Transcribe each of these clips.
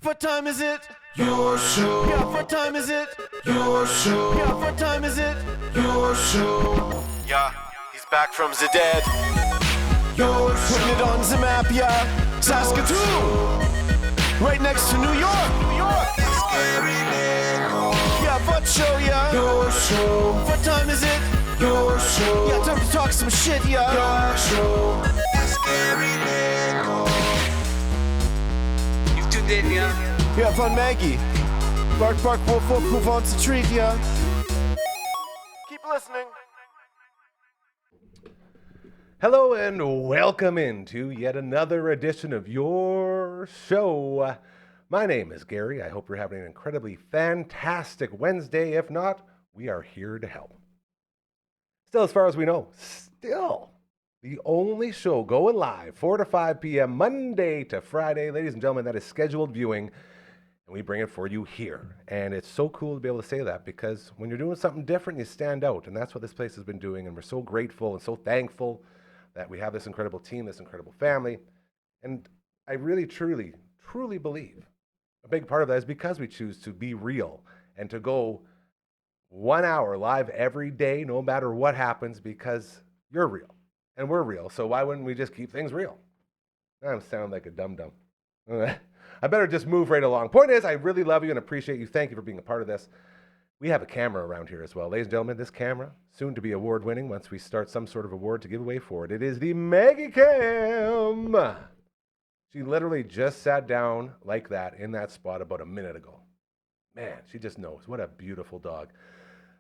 What time is it? Your show. Yeah, what time is it? Your show. Yeah, what time is it? Your show. Yeah, he's back from the dead. Your show. Putting it on the map, yeah. Saskatoon. Right next to New York. New York. Yeah, what show, yeah. Your show. What time is it? Your show. Yeah, time to talk some shit, yeah. Your show. You've tuned in, yeah. Yeah, fun Maggie. Bark, bark, wolf, wolf, who wants a treat, yeah. Keep listening. Hello and welcome into yet another edition of your show. My name is Gary. I hope you're having an incredibly fantastic Wednesday. If not, we are here to help. Still, as far as we know, the only show going live 4 to 5 p.m. Monday to Friday. Ladies and gentlemen, that is scheduled viewing. And we bring it for you here. And it's so cool to be able to say that because when you're doing something different, you stand out. And that's what this place has been doing. And we're so grateful and so thankful that we have this incredible team, this incredible family. And I really, truly believe a big part of that is because we choose to be real and to go 1 hour live every day, no matter what happens, because you're real and we're real. So why wouldn't we just keep things real? I'm sounding like a dum-dum. I better just move right along. Point is, I really love you and appreciate you. Thank you for being a part of this. We have a camera around here as well. Ladies and gentlemen, this camera, soon to be award-winning once we start some sort of award to give away for it. It is the Maggie Cam. She literally just sat down like that in that spot about a minute ago. Man, she just knows. What a beautiful dog.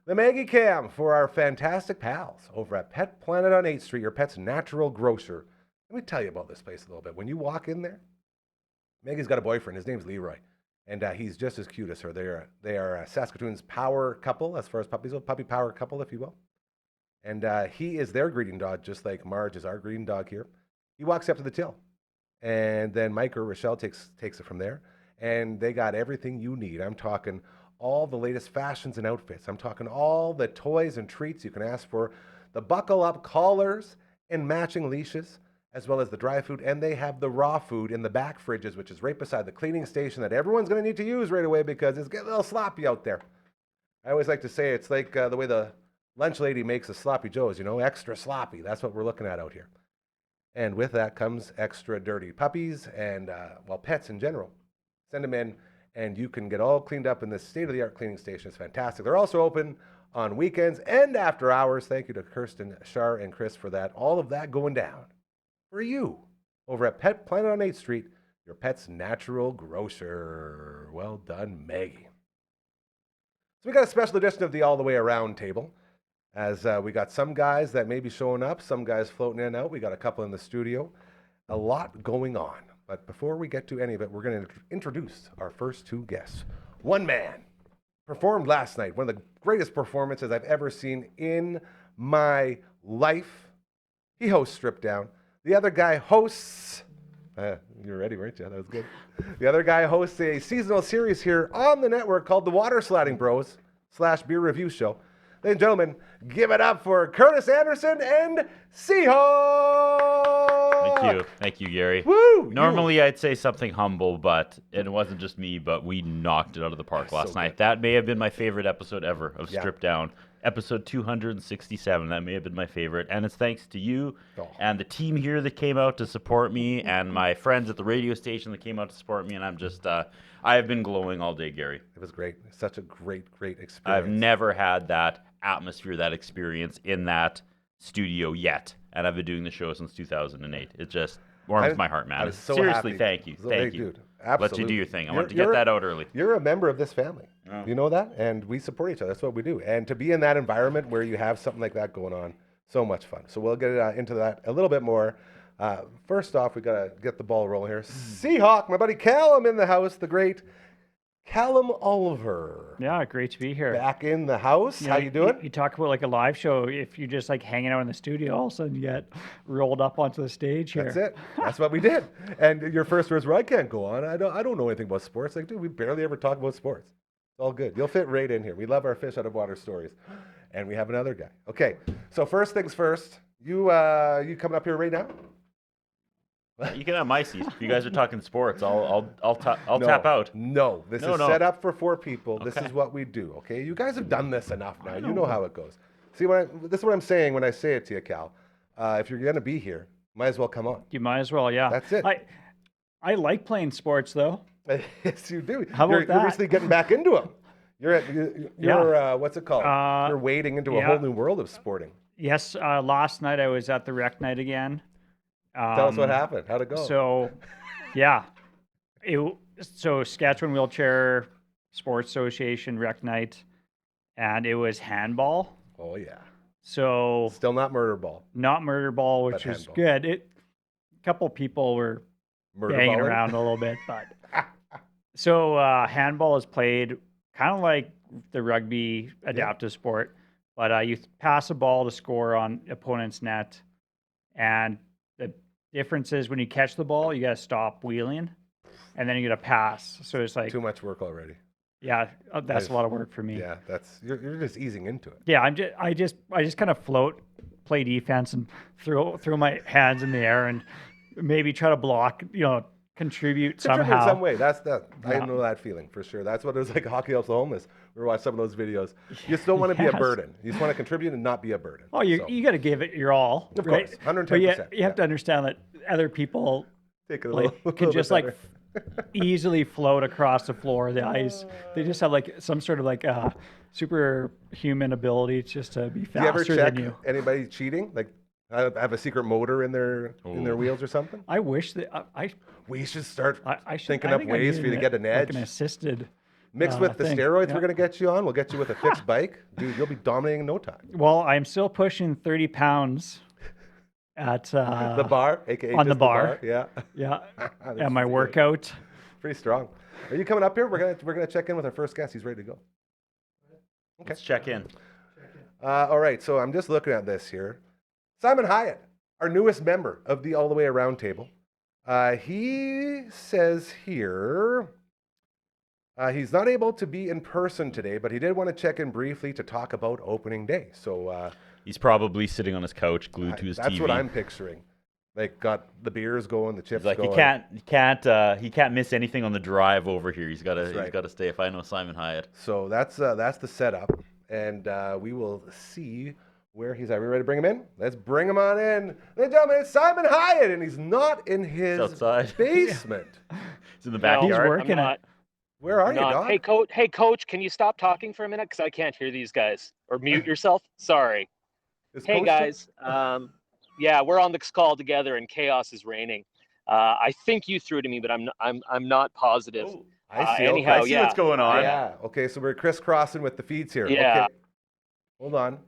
The Maggie Cam for our fantastic pals over at Pet Planet on 8th Street, your pet's natural grocer. Let me tell you about this place a little bit. When you walk in there, Maggie's got a boyfriend. His name's Leroy, and he's just as cute as her. They are Saskatoon's power couple, as far as puppies go, puppy power couple, if you will. And he is their greeting dog, just like Marge is our greeting dog here. He walks up to the till, and then Mike or Rochelle takes it from there, and they got everything you need. I'm talking all the latest fashions and outfits. I'm talking all the toys and treats you can ask for, the buckle-up collars and matching leashes, as well as the dry food, and they have the raw food in the back fridges, which is right beside the cleaning station that everyone's going to need to use right away because it's getting a little sloppy out there. I always like to say it's like the way the lunch lady makes a sloppy joes, extra sloppy. That's what we're looking at out here. And with that comes extra dirty puppies and, pets in general. Send them in, and you can get all cleaned up in this state-of-the-art cleaning station. It's fantastic. They're also open on weekends and after hours. Thank you to Kirsten, Shar, and Chris for that. All of that going down for you over at Pet Planet on 8th Street, your pet's natural grocer. Well done, Maggie. So we got a special edition of the All the Way Around table, as we got some guys that may be showing up, some guys floating in and out. We got a couple in the studio. A lot going on. But before we get to any of it, we're going to introduce our first two guests. One man performed last night, one of the greatest performances I've ever seen in my life. He hosts Strip Down. The other guy hosts, you were ready, weren't you? That was good. The other guy hosts a seasonal series here on the network called the Water Sliding Bros / Beer Review Show. Ladies and gentlemen, give it up for Curtis Anderson and Seahawk. Thank you, Gary. Woo! Normally I'd say something humble, but it wasn't just me, but we knocked it out of the park last night. Good. That may have been my favorite episode ever of Yeah. Strip Down. Episode 267, that may have been my favorite. And it's thanks to you and the team here that came out to support me and my friends at the radio station that came out to support me. And I'm just, I have been glowing all day, Gary. It was great. Such a great experience. I've never had that atmosphere, that experience in that studio yet. And I've been doing the show since 2008. It just warms my heart, man. I was so Seriously, happy. thank you. Thank you. Dude, absolutely. Let you do your thing. I wanted to get that out early. You're a member of this family. Oh. You know that? And we support each other. That's what we do. And to be in that environment where you have something like that going on, so much fun. So we'll get into that a little bit more. First off, we got to get the ball rolling here. Seahawk, my buddy Callam in the house, the great Callam Olver. Yeah, great to be here. Back in the house. How you doing? You talk about like a live show. If you're just like hanging out in the studio, all of a sudden you get rolled up onto the stage here. That's it. That's what we did. And your first words were, "I can't go on. I don't know anything about sports." Like, dude, we barely ever talk about sports. It's all good. You'll fit right in here. We love our fish out of water stories. And we have another guy. Okay, so first things first. You coming up here right now? You can have my seat. If you guys are talking sports, I'll tap out. No, this is No. set up for 4 people. This Okay. is what we do, okay? You guys have done this enough now. You know how it goes. See, this is what I'm saying when I say it to you, Cal. If you're going to be here, might as well come on. You might as well, yeah. That's it. I like playing sports, though. Yes, you do. How about You're that? recently getting back into them. You're what's it called? You're wading into a whole new world of sporting. Yes, last night I was at the rec night again. Tell us what happened. How'd it go? So, yeah. So Saskatchewan Wheelchair Sports Association rec night, and it was handball. Oh, yeah. So Still not murder ball. not murder ball, which But was handball. good. A couple people were Murder banging balling? around a little bit, but so handball is played kind of like the rugby adaptive sport, but you pass a ball to score on opponent's net, and the difference is when you catch the ball, you got to stop wheeling, and then you got to pass. So it's like, Too much work already. yeah, that's a lot of work for me. Yeah, you're just easing into it. Yeah, I just kind of float, play defense, and throw my hands in the air and maybe try to block, contribute Contribute somehow. in some way. I Yeah. know that feeling for sure. That's what it was like. Hockey helps the homeless. We watched some of those videos. You just don't want to be a Yes. burden. You just want to contribute and not be a burden. Oh, you got to give it your all, Of right? course, 110%. But you have to understand that other people Take it a like little, can little just bit like better. easily float across the floor of the ice. They just have like some sort of like superhuman ability just to be Do you ever faster check than you. anybody cheating? Like have a secret motor in their wheels or something? I wish that We should start I should thinking I up think I ways need for you to get an like edge. an assisted. Mixed with the thing. steroids Yeah. we're going to get you on, we'll get you with a fixed bike. Dude, you'll be dominating in no time. Well, I'm still pushing 30 pounds at The bar, aka on just the bar. Yeah. Yeah, That's at my good. workout. Pretty strong. Are you coming up here? We're gonna check in with our first guest. He's ready to go. Let's check in. All right, so I'm just looking at this here. Simon Hiatt, our newest member of the All the Way Around table. He says here he's not able to be in person today, but he did want to check in briefly to talk about opening day. So He's probably sitting on his couch, glued to his that's TV. what I'm picturing. Like got the beers going, the chips He's like, going. he can't miss anything on the drive over here. He's right. got to stay. If I know Simon Hiatt. So that's the setup, and we will see where he's at. Are we ready to bring him in? Let's bring him on in. Ladies and gentlemen, it's Simon Hiatt, and he's not in his outside. basement. He's in the He's backyard. working I'm not. it. Where are you, Not. Doc? Hey, coach, can you stop talking for a minute? Because I can't hear these guys. Or mute yourself. Sorry. Is Hey, Coach guys. Yeah, we're on this call together, and chaos is reigning. I think you threw to me, but I'm not positive. Oh, I see. anyhow, I see yeah. what's going on. Yeah. Okay, so we're crisscrossing with the feeds here. Yeah. Okay. Hold on.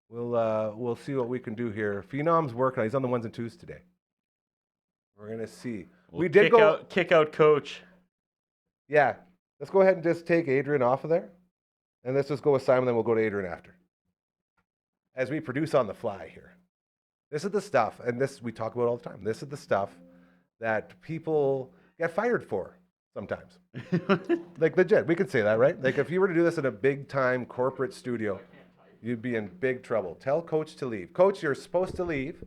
We'll see what we can do here. Phenom's working. He's on the 1s and 2s today. We're gonna see. We'll we did kick out coach. Yeah. Let's go ahead and just take Adrian off of there. And let's just go with Simon, then we'll go to Adrian after. As we produce on the fly here. This is the stuff, and this we talk about all the time. This is the stuff that people get fired for sometimes. Like legit, we could say that, right? Like if you were to do this in a big time corporate studio, you'd be in big trouble. Tell Coach to leave. Coach, you're supposed to leave.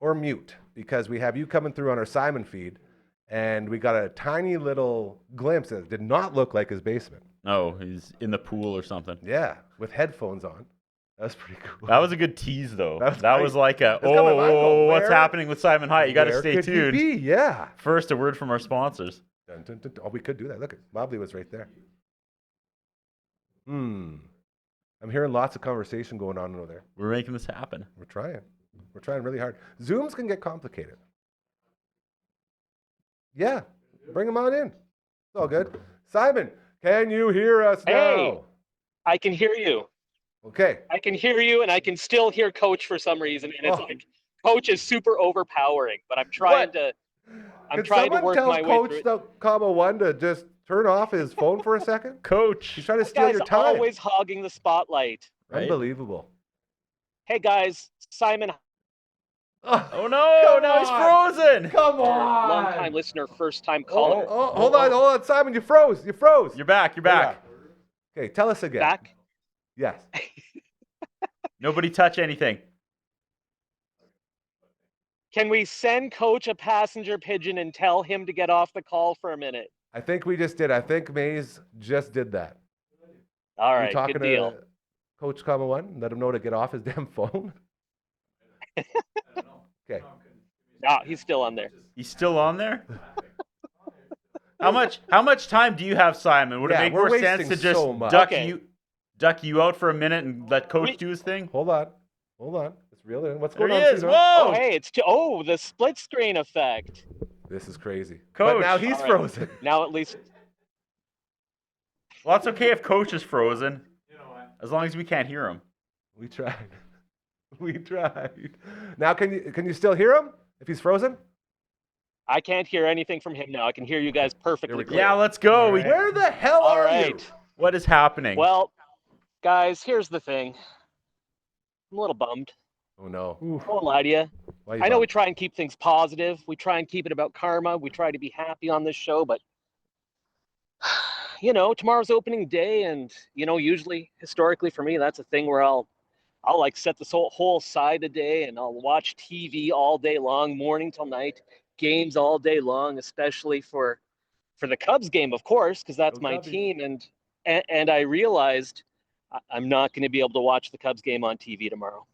Or mute, because we have you coming through on our Simon feed. And we got a tiny little glimpse that did not look like his basement. Oh, he's in the pool or something. Yeah, with headphones on. That was pretty cool. That was a good tease, though. That was That great. was like a, It's got my mind going, what's where- happening with Simon Hiatt? You got to Where stay could he tuned. be? Yeah. First, a word from our sponsors. Dun, dun, dun, dun. Oh, we could do that. Look, Mobley was right there. I'm hearing lots of conversation going on over there. We're making this happen. We're trying. We're trying really hard. Zooms can get complicated. Yeah. Bring them on in. It's all good. Simon, can you hear us now? Hey. I can hear you. Okay. I can hear you, and I can still hear coach for some reason. And it's Oh. like, coach is super overpowering, but I'm trying to. I'm Can trying to someone work tell my way Coach through it. the comma 1 to just turn off his phone for a second? Coach. He's trying to This steal guy's your time. always hogging the spotlight. Right? Unbelievable. Hey guys, Simon, Oh no! Come Now he's on. frozen. Come on. long-time listener, first-time Oh, caller. hold on, Simon, you froze. You froze. You're back. You're back. Okay, tell us again. Back. Yes. Nobody touch anything. Can we send Coach a passenger pigeon and tell him to get off the call for a minute? I think we just did. I think Mays just did that. All Are you right, talking good deal. to Coach Comma One? Let him know to get off his damn phone. Okay. No, he's still on there. He's still on there? How much time do you have, Simon? Would it make we're more sense wasting to just so much. duck you out for a minute and let Coach do his thing? Hold on. It's real. What's There going he on? is. Tudor? Whoa! Oh, hey, it's the split screen effect. This is crazy. Coach. But now he's All right. frozen. Now at least Well, that's okay if Coach is frozen, as long as we can't hear him. We tried. We tried. Now can you still hear him if he's frozen? I can't hear anything from him now. I can hear you guys perfectly clear. Yeah, let's go. Right. Where the hell All are right. you? What is happening? Well, guys, here's the thing. I'm a little bummed. Oh no. I won't lie to you. Why you I know bummed? we try and keep things positive. We try and keep it about karma. We try to be happy on this show, but tomorrow's opening day, and usually historically for me, that's a thing where I'll like set this whole side a day, and I'll watch TV all day long, morning till night, games all day long, especially for the Cubs game, of course, because that's Go my Cubbies. team. And I realized I'm not going to be able to watch the Cubs game on TV tomorrow.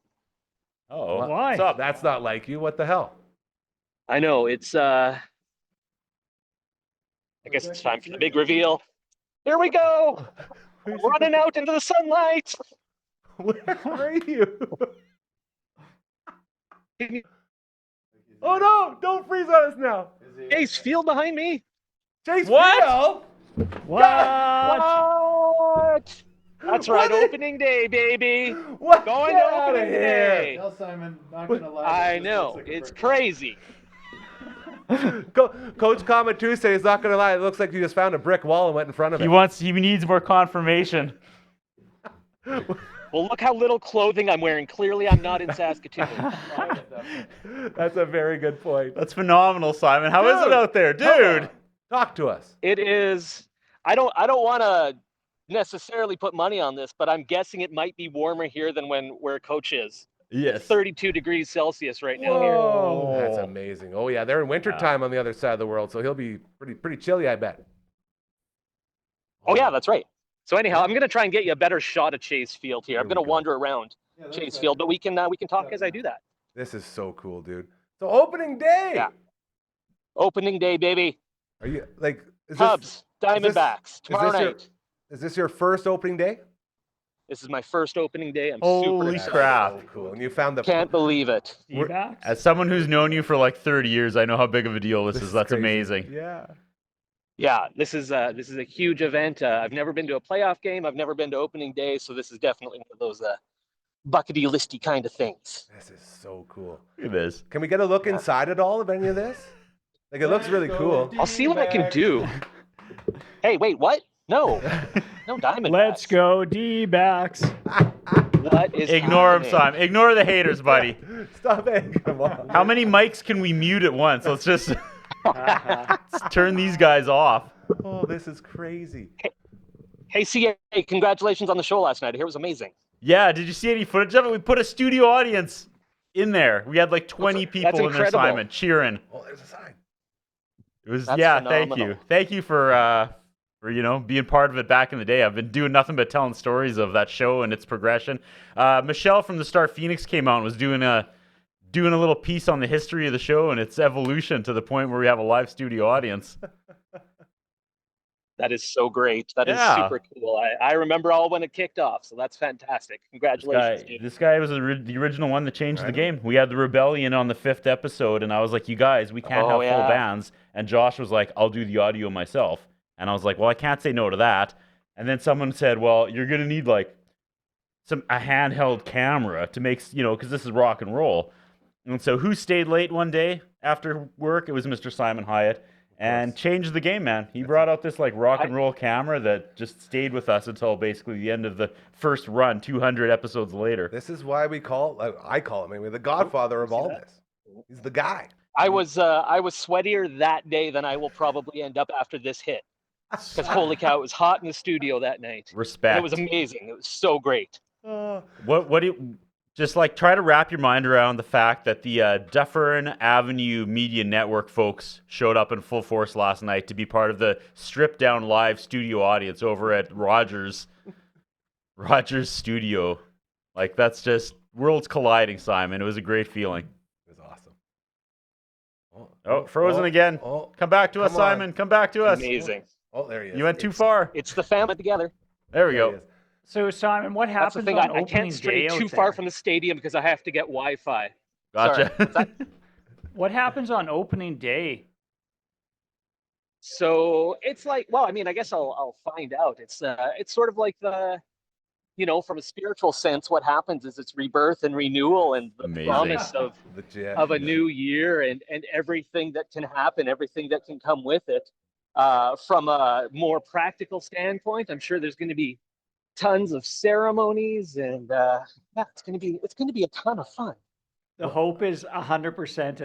Oh, Why? what's up? That's not like you. What the hell? I know it's. I guess it's time for the big reveal. Here we go, running out into the sunlight. Where are you? Oh no! Don't freeze on us now. Chase Field behind me. Chase What? Field? What? That's right, What is- opening day, baby. What? Going Get to outta opening here. day. Tell Simon, not gonna lie. I know, it's crazy. Coach Common Tuesday is not going to lie. It looks like you just found a brick wall and went in front of it. He needs more confirmation. Well, look how little clothing I'm wearing. Clearly, I'm not in Saskatoon. That's a very good point. That's phenomenal, Simon. How is it Dude, out there, come dude? on. Talk to us. It is. I don't want to necessarily put money on this, but I'm guessing it might be warmer here than where Coach is. Yes. 32 degrees Celsius right now here. Whoa. That's amazing. Oh yeah, they're in wintertime on the other side of the world, so he'll be pretty chilly, I bet. Oh yeah, that's right. So anyhow, I'm gonna try and get you a better shot of Chase Field here. I'm There gonna we go. wander around Chase Field, but we can talk as I do that. This is so cool, dude. So opening day. Yeah. Opening day, baby. Are you like is Cubs, Diamondbacks, this tomorrow your- night. Is this your first opening day? This is my first opening day. I'm super Holy excited. crap. So cool. And you found the Can't believe it. D-backs? As someone who's known you for like 30 years, I know how big of a deal this is. That's crazy. amazing. Yeah. Yeah, this is a huge event. I've never been to a playoff game. I've never been to opening day, so this is definitely one of those buckety listy kind of things. This is so cool. Look at this. Can we get a look inside at all of any of this? Like it looks really cool. I'll see what I can do. Hey, wait, what? No Diamondbacks. Let's go D-backs. What is Ignore him, happening? Simon. Ignore the haters, buddy. Stop it. Come on. How many mics can we mute at once? Let's just let's turn these guys off. Oh, this is crazy. Hey, CA, congratulations on the show last night. I hear it was amazing. Yeah, did you see any footage of it? We put a studio audience in there. We had like 20 people in there, incredible. Simon, cheering. Oh, there's a sign. It was That's thank phenomenal. you. Thank you for being part of it back in the day. I've been doing nothing but telling stories of that show and its progression. Michelle from the Star Phoenix came out and was doing a little piece on the history of the show and its evolution to the point where we have a live studio audience. That is so great. That is Yeah. super cool. I remember all when it kicked off, so that's fantastic. Congratulations, dude. This guy was the original one that changed the game. We had the rebellion on the 5th episode, and I was like, you guys, we can't have full bands. And Josh was like, I'll do the audio myself. And I was like, well, I can't say no to that. And then someone said, well, you're going to need like a handheld camera to make, because this is rock and roll. And so who stayed late one day after work? It was Mr. Simon Hiatt. And changed the game, man. He brought out this like rock and roll camera that just stayed with us until basically the end of the first run, 200 episodes later. This is why I call him anyway, the godfather of all this. He's the guy. I was sweatier that day than I will probably end up after this hit. Because holy cow, it was hot in the studio that night. Respect. And it was amazing. It was so great. What do you, just like try to wrap your mind around the fact that the Dufferin Avenue Media Network folks showed up in full force last night to be part of the stripped down live studio audience over at Rogers studio. Like, that's just worlds colliding, Simon. It was a great feeling. It was awesome. Oh, frozen again. Come back to us, Simon. Come back to us. Amazing. Oh, there he is. You went too far. It's the family together. There we There he go. is. So Simon, what That's the happens thing. on I opening can't stray day too out far there? from the stadium because I have to get Wi-Fi. Gotcha. Sorry, what's that? What happens on opening day? So it's like, well, I mean, I guess I'll find out. It's sort of like the, from a spiritual sense, what happens is it's rebirth and renewal and the Amazing. promise Legit. of a new year and everything that can happen, everything that can come with it. From a more practical standpoint, I'm sure there's going to be tons of ceremonies and yeah, it's going to be a ton of fun. The hope is 100%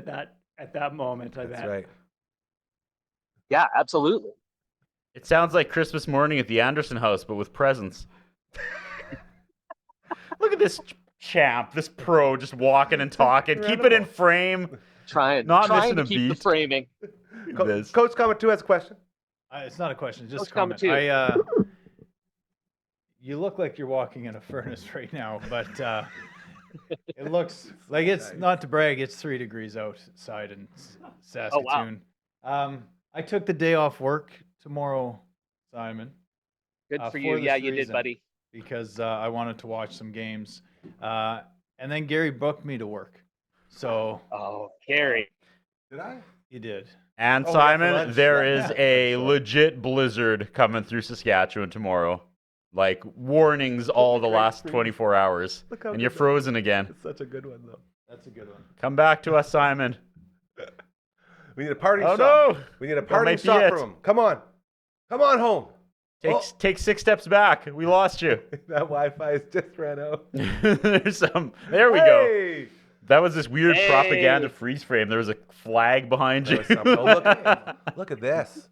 at that moment. I That's bet. right. Yeah, absolutely. It sounds like Christmas morning at the Anderson house, but with presents. Look at this champ, this pro, just walking and talking. Keep it in frame. Trying Not to missing a keep the beat. framing. Coach Comment 2 has a question. It's not a question, it's just a Comment comment. too. You look like you're walking in a furnace right now, but it looks like it's not to brag. It's 3 degrees outside in Saskatoon. I took the day off work tomorrow, Simon. Good for for you. this Yeah, you did, reason. buddy. Because I wanted to watch some games, and then Gary booked me to work. So Oh, Gary. Did I? he did. And Oh, Simon, that's lunch. there Yeah, is yeah. a That's right. legit blizzard coming through Saskatchewan tomorrow. Like warnings all the great last screen. 24 hours. Look how And you're good that frozen again. It's such a good one, though. That's a good one. Come back to us, Simon. We need a party Oh, shot. no. We need a That party might be shot it. from him. Come on. Come on home. Take 6 steps back. We lost you. That Wi-Fi has just ran out. There's some. There we go. Hey! That was this weird Hey. propaganda freeze frame. There was a flag behind There you. was something. Oh, look at this.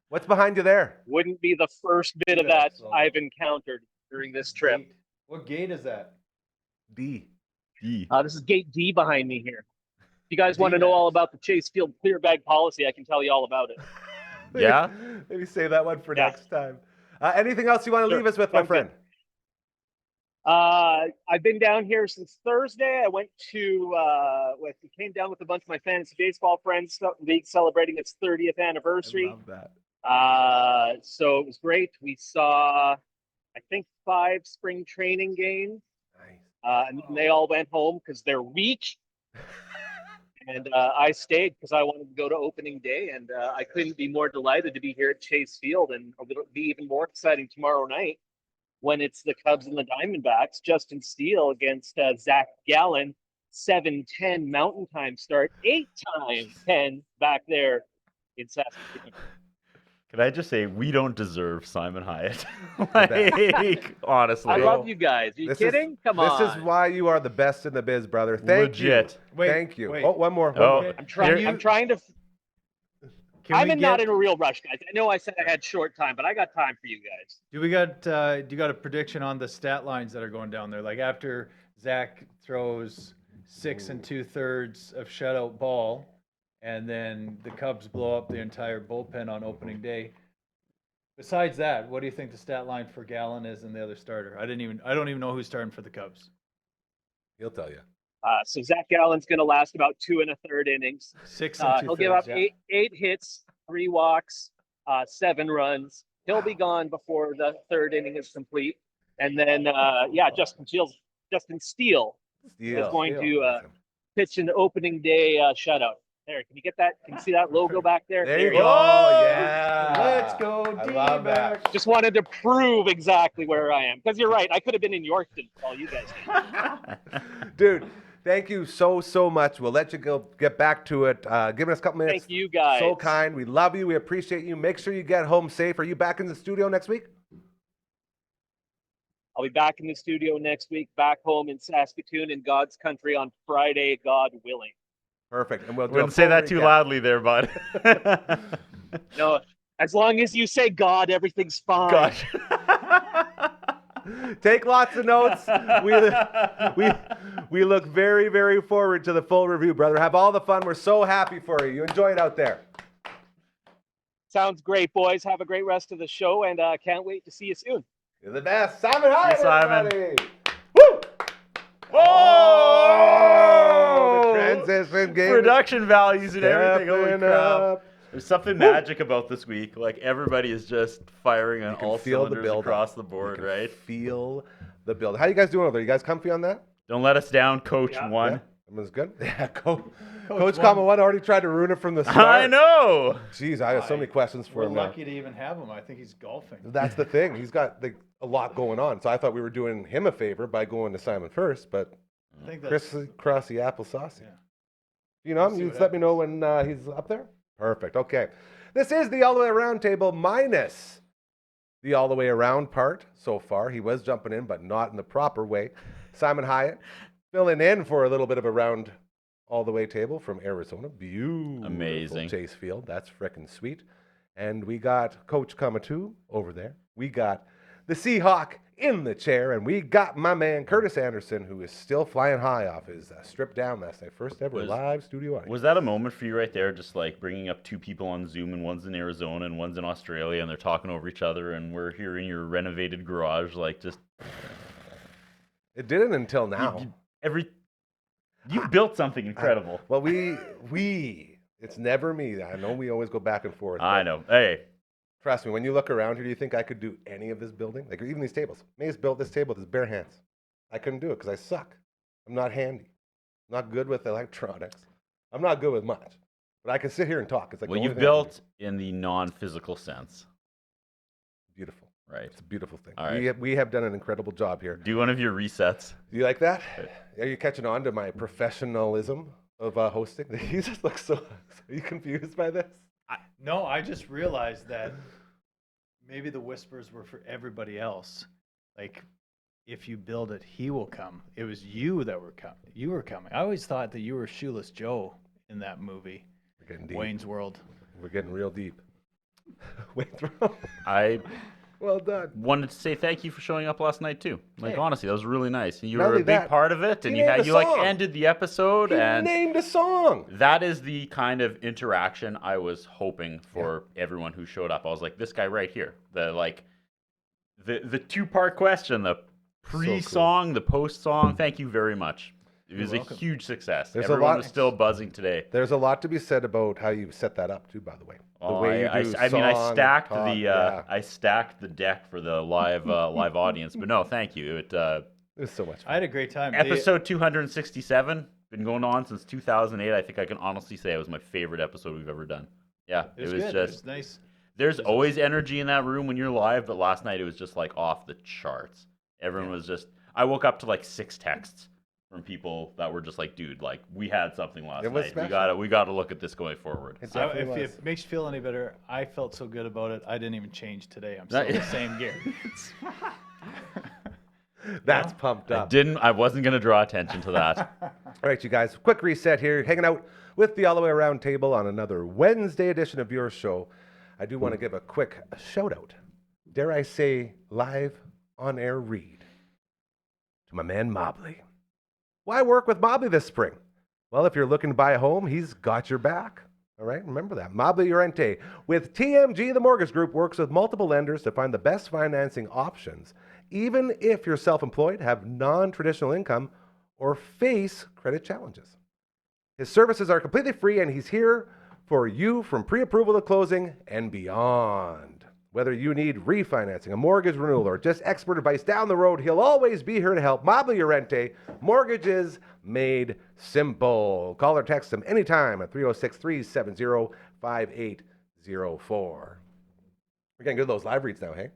What's behind you there? Wouldn't be the first bit of that I've encountered during this trip. What gate is that? D. This is gate D behind me here. If you guys want to know all about the Chase Field clear bag policy, I can tell you all about it. Yeah? Maybe save that one for Yeah. next time. Anything else you want to Sure. leave us with, my Sounds friend? I've been down here since Thursday. I went to came down with a bunch of my fantasy baseball friends. League celebrating its 30th anniversary. I love that. So it was great. We saw, I think, 5 spring training games, Nice. and they all went home because they're weak. And I stayed because I wanted to go to opening day, and I couldn't be more delighted to be here at Chase Field, and it'll be even more exciting tomorrow night when it's the Cubs and the Diamondbacks. Justin Steele against Zach Gallen, 7:10 Mountain Time start, 8:10 back there in Saskatoon. Can I just say, we don't deserve Simon Hiatt. Like, honestly. I love you guys. Are you This kidding? Come on. This is why you are the best in the biz, brother. Thank Legit. you. Wait, Thank you. wait. Oh, one more. Oh. One more. I'm trying to. Can we Not get- in a real rush, guys. I know I said I had short time, but I got time for you guys. Do you got a prediction on the stat lines that are going down there? Like after Zach throws 6 2/3 of shutout ball, and then the Cubs blow up the entire bullpen on opening day. Besides that, what do you think the stat line for Gallen is and the other starter? I don't even know who's starting for the Cubs. He'll tell you. So Zach Gallen's going to last about 2 1/3 innings. 6 2/3. He'll give up yeah. eight hits, 3 walks, 7 runs. He'll be gone before the 3rd inning is complete. And then, Justin Steele is going to pitch an opening day shutout. There, can you get that? Can you see that logo back there? There you go. go. Yeah. Let's go, I love that. D-backs. Just wanted to prove exactly where I am. Because you're right. I could have been in Yorkton for all you guys did. Dude, thank you so much. We'll let you go get back to it. Giving us a couple minutes. Thank you, guys. So kind. We love you. We appreciate you. Make sure you get home safe. Are you back in the studio next week? I'll be back in the studio next week, back home in Saskatoon in God's country on Friday, God willing. Perfect. And we'll do Wouldn't a say full that too recap. loudly there, bud. No, as long as you say God, everything's fine. Gosh. Take lots of notes. We look very, very forward to the full review, brother. Have all the fun. We're so happy for you. You enjoy it out there. Sounds great, boys. Have a great rest of the show, and can't wait to see you soon. You're the best. Simon Hiatt, Simon. everybody. Woo! Oh! The transition game. Production values and everything. Holy Stepping crap. up. There's something magic about this week. Like, everybody is just firing on all cylinders across the board, right? Feel the build. How you guys doing over there? You guys comfy on that? Don't let us down, Coach One. Yeah. Everyone's good? Yeah, Coach Comma One already tried to ruin it from the start. I know. Jeez, I have so many questions for We're him now. lucky to even have him. I think he's golfing. That's the thing. He's got a lot going on. So I thought we were doing him a favor by going to Simon first, but I think that's crissy applesauce. Yeah. You know him? We'll see You what just let me know when he's up there? Perfect. Okay. This is the All the Way Around table minus the All the Way Around part so far. He was jumping in, but not in the proper way. Simon Hiatt filling in for a little bit of a round all the way table from Arizona. Beautiful. Amazing. Chase Field. That's frickin' sweet. And we got Coach Kamatu over there. We got the Seahawk in the chair, and we got my man Curtis Anderson, who is still flying high off his stripped down last night. First ever live studio audience. Was that a moment for you right there, just like bringing up two people on Zoom, and one's in Arizona and one's in Australia, and they're talking over each other, and we're here in your renovated garage, like just... It didn't until now. You built something incredible. Well, it's never me. I know we always go back and forth. I know. Hey. Trust me, when you look around here, do you think I could do any of this building? Like, even these tables. Maze built this table with his bare hands. I couldn't do it because I suck. I'm not handy. I'm not good with electronics. I'm not good with much. But I can sit here and talk. It's like Well, you've built in the non-physical sense. Beautiful. Right. It's a beautiful thing. All right. We have done an incredible job here. Do one of your resets. Do you like that? Are you catching on to my professionalism of hosting? You just look so... Are you confused by this? No, I just realized that maybe the whispers were for everybody else. Like, if you build it, he will come. It was you that were coming. You were coming. I always thought that you were Shoeless Joe in that movie, We're getting deep. Wayne's World. We're getting real deep. Wayne's World. I Well done. wanted to say thank you for showing up last night too. Like, Hey. honestly, that was really nice. You Not were a only big that, part of it, and he you named a like song. ended the episode, He and named a song. that is the kind of interaction I was hoping for everyone who showed up. I was like, this guy right here, the two-part question, the pre-song, the post-song. Thank you very much. It was a huge success. There's a Everyone lot- was still buzzing today. There's a lot to be said about how you set that up too, by the way. The way you do I song, stacked talk, I stacked the deck for the live audience. But no, thank you. It was so much fun. I had a great time. Episode 267, been going on since 2008. I think I can honestly say it was my favorite episode we've ever done. Yeah, It was just good. It was nice. there's always energy in that room when you're live, but last night it was just like off the charts. Everyone was just, I woke up to like 6 texts from people that were just like, dude, like, we had something last It was night. special. We gotta look at this going forward. It If definitely was. it makes you feel any better, I felt so good about it. I didn't even change today. I'm still in the same gear. That's pumped up. I wasn't gonna draw attention to that. All right, you guys, quick reset here. Hanging out with the All the Way Around table on another Wednesday edition of your show. I do want to give a quick shout out, dare I say, live on air read to my man Mobley. Why work with Mobley this spring? Well, if you're looking to buy a home, he's got your back. All right, remember that. Mobley Llorente with TMG, the mortgage group, works with multiple lenders to find the best financing options, even if you're self-employed, have non-traditional income, or face credit challenges. His services are completely free, and he's here for you from pre-approval to closing and beyond. Whether you need refinancing, a mortgage renewal, or just expert advice down the road, he'll always be here to help. Mobley Llorente, mortgages made simple. Call or text him anytime at 306-370-5804. We're getting good at those live reads now, hey?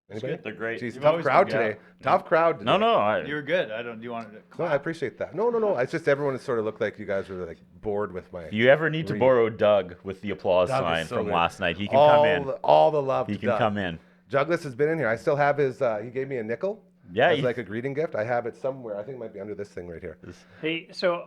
Anybody? They're great. Jeez, You've tough always crowd been today. Tough crowd today. No. You were good. Do you want to? No, I appreciate that. No. It's just everyone sort of looked like you guys were like bored with my... If you ever need to borrow Doug with the applause Doug is sign so from good. last night, he can come in. All the love He to can Doug. come in. Douglas has been in here. I still have his... he gave me a nickel. Yeah, As like a greeting gift. I have it somewhere. I think it might be under this thing right here. Hey, so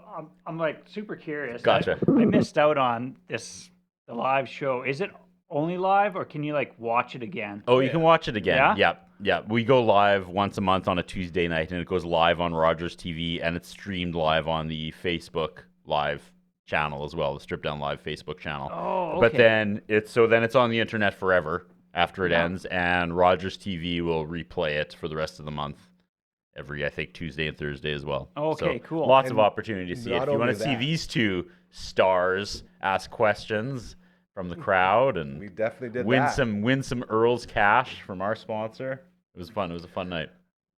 I'm like super curious. Gotcha. I missed out on the live show. Is it only live, or can you like watch it again? Oh, you can watch it again. Yeah? Yep. Yeah. We go live once a month on a Tuesday night, and it goes live on Rogers TV, and it's streamed live on the Facebook Live channel as well, the Strip Down Live Facebook channel. Oh, okay. But then it's on the internet forever after it ends, and Rogers TV will replay it for the rest of the month. Every, I think, Tuesday and Thursday as well. Okay, so cool. Lots of opportunity to see it. not If you want only to see that- these two stars ask questions from the crowd and We definitely did win that. win some Earl's cash from our sponsor. It was fun. It was a fun night.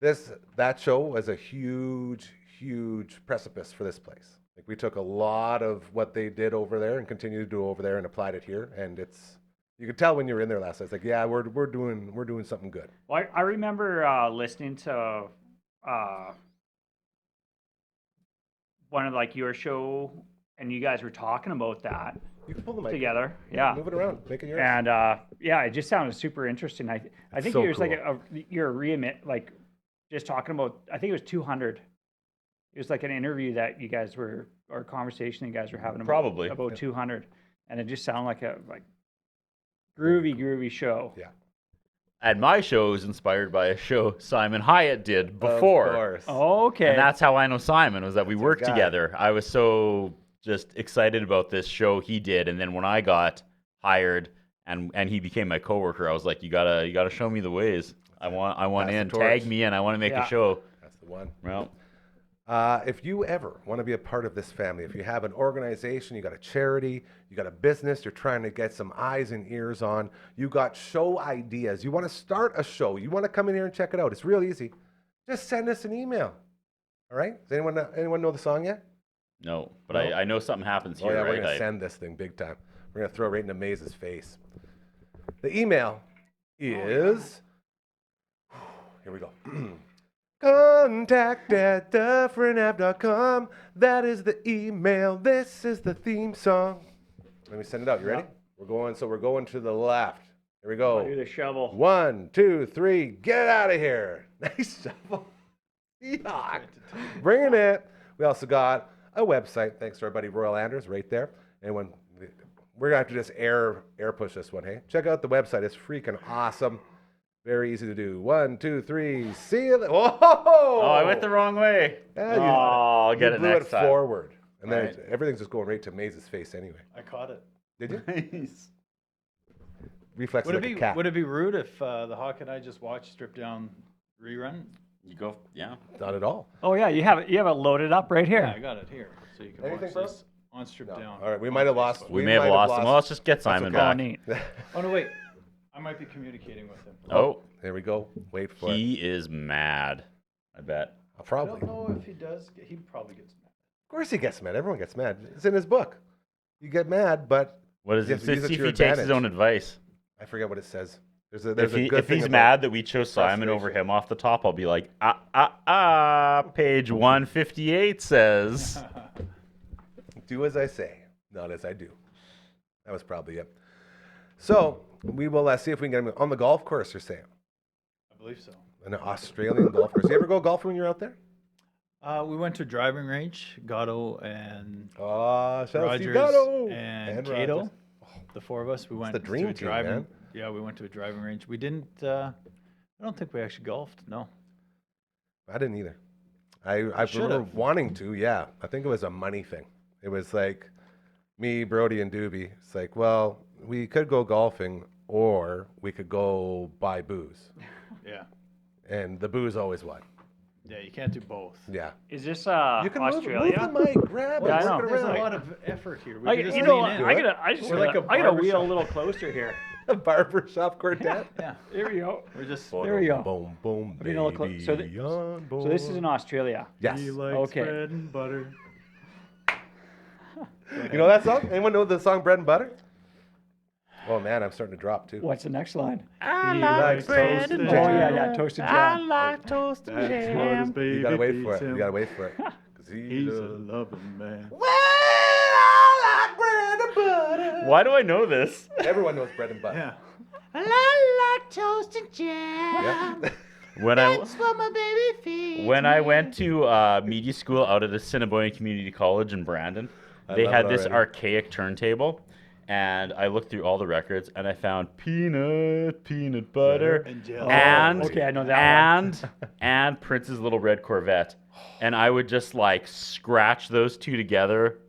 That show was a huge precipice for this place. Like we took a lot of what they did over there and continue to do over there and applied it here, and you could tell when you were in there last night. It's like, yeah, we're doing something good. Well, I remember listening to one of like your show, and you guys were talking about that You can pull the mic together. Yeah. move it around, make it yours. And yeah, it just sounded super interesting. I think so it was like cool. you're like just talking about. I think it was 200. It was like an interview that you guys were, or a conversation you guys were having Probably. about 200, and it just sounded like a groovy show. Yeah. And my show is inspired by a show Simon Hiatt did before. Of course. Oh, okay. And that's how I know Simon, was that we That's worked our guy. together. I was so just excited about this show he did, and then when I got hired and he became my coworker, I was like, you gotta show me the ways. I want Pass the in, torch. tag me in. I want to make Yeah. a show. That's the one. Well, If you ever want to be a part of this family, if you have an organization, you got a charity, you got a business, you're trying to get some eyes and ears on, you got show ideas, you want to start a show, you want to come in here and check it out, it's real easy. Just send us an email. All right? Does anyone know the song yet? no, but No? I know something happens Oh here, yeah, we're right? gonna send this thing big time. We're gonna throw it right into Maze's face. The email is here we go. contact@dufferinave.com. That is the email. This is the theme song. Let me send it out. You ready? We're going to the left. Here we Do go. the shovel. 1, 2, 3, get out of here. Nice shovel. Yuck. Bringing it. We also got a website, thanks to our buddy Royal Anders right there. And when we're gonna have to just air push this one, hey? Check out the website. It's freaking awesome. Very easy to do. 1, 2, 3. See you. Whoa! Oh, I went the wrong way. Yeah, I'll get you it blew next it time. forward, and then Right. everything's just going right to Maze's face anyway. I caught it. Did you? Nice. Reflex Would like it a be cat. would it be rude if the Hawk and I just watched Strip Down rerun? You go, yeah. Not at all. Oh yeah, you have it loaded up right here. Yeah, I got it here, so you can Anything, watch bro? this on Strip Down. All right, we on might have Facebook. lost. We may have might lost him. Well, let's just get Simon Oh, back. neat. Oh no, wait. I might be communicating with him. Oh, There we go. Wait for it. he is mad. I bet. I Probably. don't know if he does. He probably gets mad. Of course he gets mad. Everyone gets mad. It's in his book. You get mad, but What is You it? have to use it See to if your he takes his advantage. own advice. I forget what it says. There's If, a good if thing he's about- mad that we chose Simon over frustration. him off the top, I'll be like, page 158 says. Do as I say, not as I do. That was probably it. So we will see if we can get him on the golf course, you're saying. I believe so. An Australian golf course. You ever go golfing when you're out there? We went to a driving range, Gatto and Oh, shout out to Rogers Gatto. and Rogers. Cato. The four of us. We went the to dream a team, driving. man. Yeah, we went to a driving range. We didn't. I don't think we actually golfed. No. I didn't either. I remember should've. wanting to, yeah. I think it was a money thing. It was like me, Brody, and Doobie. It's like, well, we could go golfing or we could go buy booze. Yeah. And the booze always won. Yeah, you can't do both. Yeah. Is this You can Australia? move the mic, grab it, Yeah, I work know. it There's a around. lot of effort here. We I, can just you know, lean in. I We're like a gotta wheel a barbershop. little closer here. A barbershop quartet. Yeah. There we go. We're just. There we go. Boom, boom, I mean, a little baby. clo- so this is in Australia. Yes. Okay. bread and butter. You know that song? Anyone know the song Bread and Butter? Oh man, I'm starting to drop too. What's the next line? I like bread Oh and yeah, toasted jam. like toast and jam. You gotta wait for it. You gotta wait for it. 'Cause he's a loving man. well, I like bread and butter. Why do I know this? Everyone knows bread and butter. Yeah. Yeah. When I went to media school out at Assiniboine Community College in Brandon, they love had it this already. archaic turntable, And I looked through all the records, and I found peanut butter, And jelly. and Okay, I know that and Prince's Little Red Corvette. And I would just like scratch those two together.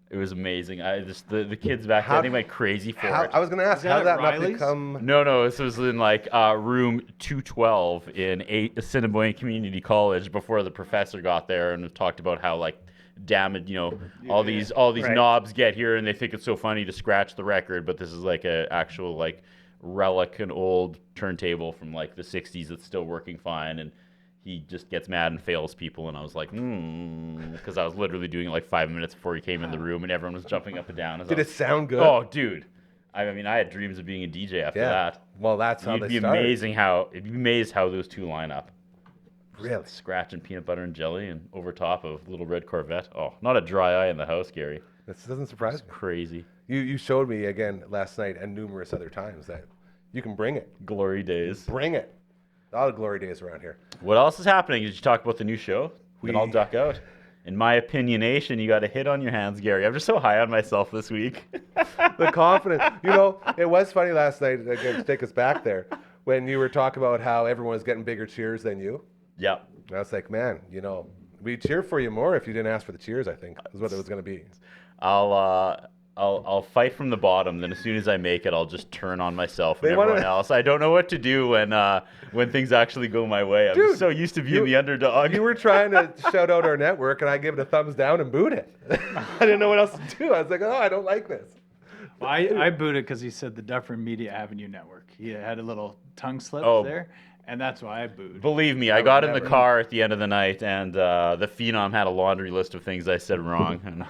It was amazing. The kids back then, they went crazy for it. I was going to ask, that how did at that not Riley's? become... No, this was in like room 212 in Assiniboine Community College before the professor got there and talked about how like damn it, all these Right. knobs get here and they think it's so funny to scratch the record, but this is like a actual like relic, an old turntable from like the 60s that's still working fine, and he just gets mad and fails people. And I was like, because I was literally doing it like 5 minutes before he came in the room, and everyone was jumping up and down. Did it sound good? Oh, dude. I mean, I had dreams of being a DJ after that. Well, that's how It'd they be started. it'd be amazed how those two line up. Really? Scratching peanut butter and jelly and over top of Little Red Corvette. Oh, not a dry eye in the house, Gary. This doesn't surprise me. Crazy. You showed me again last night and numerous other times that you can bring it. Glory days. Bring it. A lot of glory days around here. What else is happening? Did you talk about the new show? Then I'll duck out. In my opinionation, you got a hit on your hands, Gary. I'm just so high on myself this week. The confidence. It was funny last night, again, to take us back there, when you were talking about how everyone was getting bigger cheers than you. Yeah. And I was like, man, we'd cheer for you more if you didn't ask for the cheers, I think, is what it was going to be. I'll fight from the bottom. Then as soon as I make it, I'll just turn on myself and everyone else. I don't know what to do when things actually go my way. I'm just so used to being the underdog. You were trying to shout out our network, and I gave it a thumbs down and booed it. I didn't know what else to do. I was like, I don't like this. I booed it because he said the Dufferin Media Avenue Network. He had a little tongue slip there, and that's why I booed. Believe me, I got in the car at the end of the night, and the Phenom had a laundry list of things I said wrong, and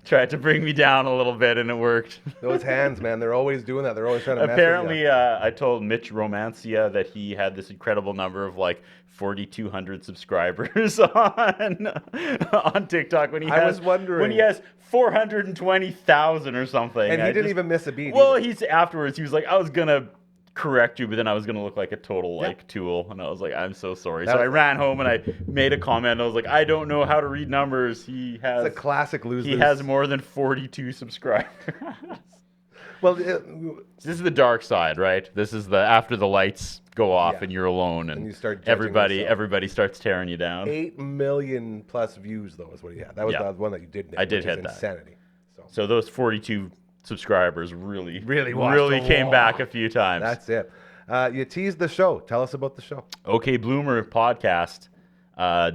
tried to bring me down a little bit, and it worked. Those hands, man, they're always doing that. They're always trying to mess with Apparently, I told Mitch Romancia that he had this incredible number of like 4,200 subscribers on TikTok when he has 420,000 or something. And he didn't even miss a beat. Well, either. afterwards he was like, I was gonna correct you, but then I was gonna look like a total like tool, and I was like, I'm so sorry. So I ran home and I made a comment. I was like, I don't know how to read numbers. It's a classic lose. He has more than 42 subscribers. Well, this is the dark side, right? This is the after the lights go off and you're alone, and you start everybody starts tearing you down. 8 million plus views, though, is what he had. That was the one that you did. I did hit that. Insanity. So those 42 subscribers really really came back a few times. That's it. You teased the show. Tell us about the show. OK Bloomer podcast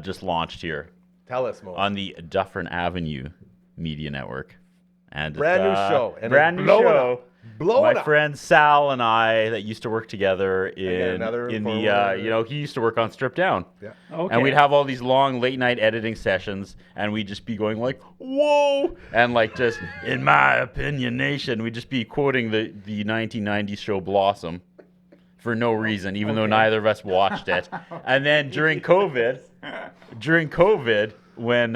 just launched here. Tell us more. On the Dufferin Avenue Media Network. And brand new show. And brand new show. My up. friend Sal and I that used to work together he used to work on Strip Down. Yeah. Okay. And we'd have all these long late night editing sessions, and we'd just be going like, whoa, and like just, in my opinion, nation, we'd just be quoting the 1990s show Blossom for no reason, even though neither of us watched it. And then during COVID, when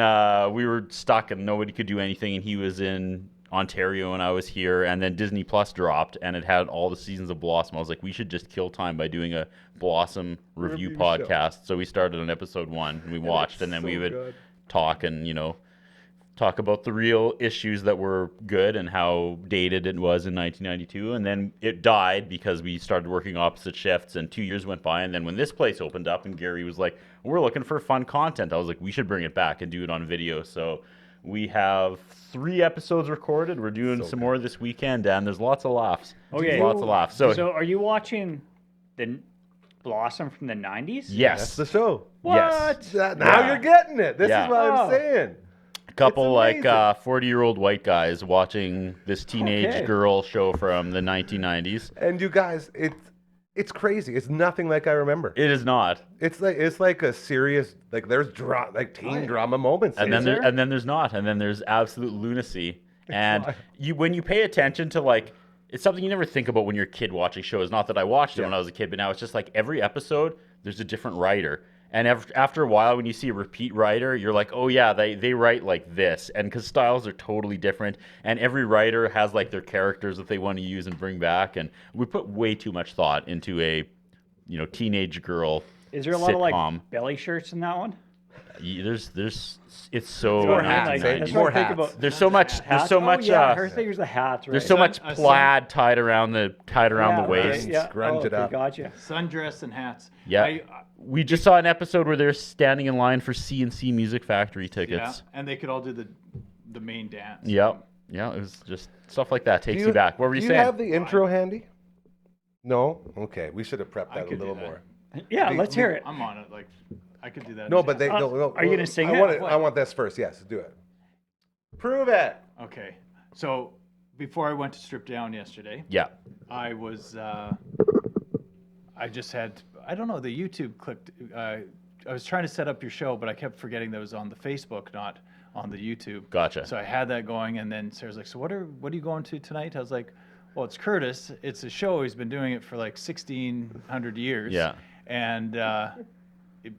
we were stuck and nobody could do anything, and he was in Ontario and I was here, and then Disney Plus dropped and it had all the seasons of Blossom. I was like, we should just kill time by doing a Blossom review podcast. So we started on episode 1 and we watched, and then we would talk and talk about the real issues that were good and how dated it was in 1992. And then it died because we started working opposite shifts, and 2 years went by, and then when this place opened up and Gary was like, we're looking for fun content, I was like, we should bring it back and do it on video. So we have 3 episodes recorded. We're doing some more this weekend, and there's lots of laughs. Okay. Lots of laughs. So are you watching the Blossom from the 90s? Yes. That's the show. What? Yes. Now you're getting it. This Yeah. is what I'm saying. A couple It's amazing. 40-year-old white guys watching this teenage girl show from the 1990s. And you guys, it's crazy. It's nothing like I remember. It is not. It's like a serious, like there's teen drama moments. And then there's not. And then there's absolute lunacy. And when you pay attention to it's something you never think about when you're a kid watching shows. Not that I watched it when I was a kid, but now it's just like every episode there's a different writer. And after a while, when you see a repeat writer, you're like, oh yeah, they write like this. And because styles are totally different, and every writer has like their characters that they want to use and bring back. And we put way too much thought into a teenage girl. Is there a lot of sitcom. belly shirts in that one? It's so More hats, like, eh? that's More what I think hats. about. there's so much her thing is the hats, right? there's so much A plaid tied around the Yeah, waist. okay, yeah. Grunge it okay, up. Gotcha. Sundress and hats. Yeah. We just saw an episode where they're standing in line for C&C Music Factory Yeah, tickets. and they could all do the main dance. Yep. Yeah, it was just stuff like that takes you back. What were you Do saying? you have the intro handy? No? Okay, we should have prepped I that a could do little that. more. Yeah, let's hear it. I'm on it. Like, I could do that. No, but they no. are you gonna sing I it? want I want this first. Yes, do it. Prove it. Okay. So before I went to strip down yesterday, Yeah. I was I just had, I don't know, the YouTube clicked. I was trying to set up your show, but I kept forgetting that it was on the Facebook, not on the YouTube. Gotcha. So I had that going, and then Sarah's like, "So what are you going to tonight?" I was like, "Well, it's Curtis. It's a show. He's been doing it for like 1,600 years. Yeah. And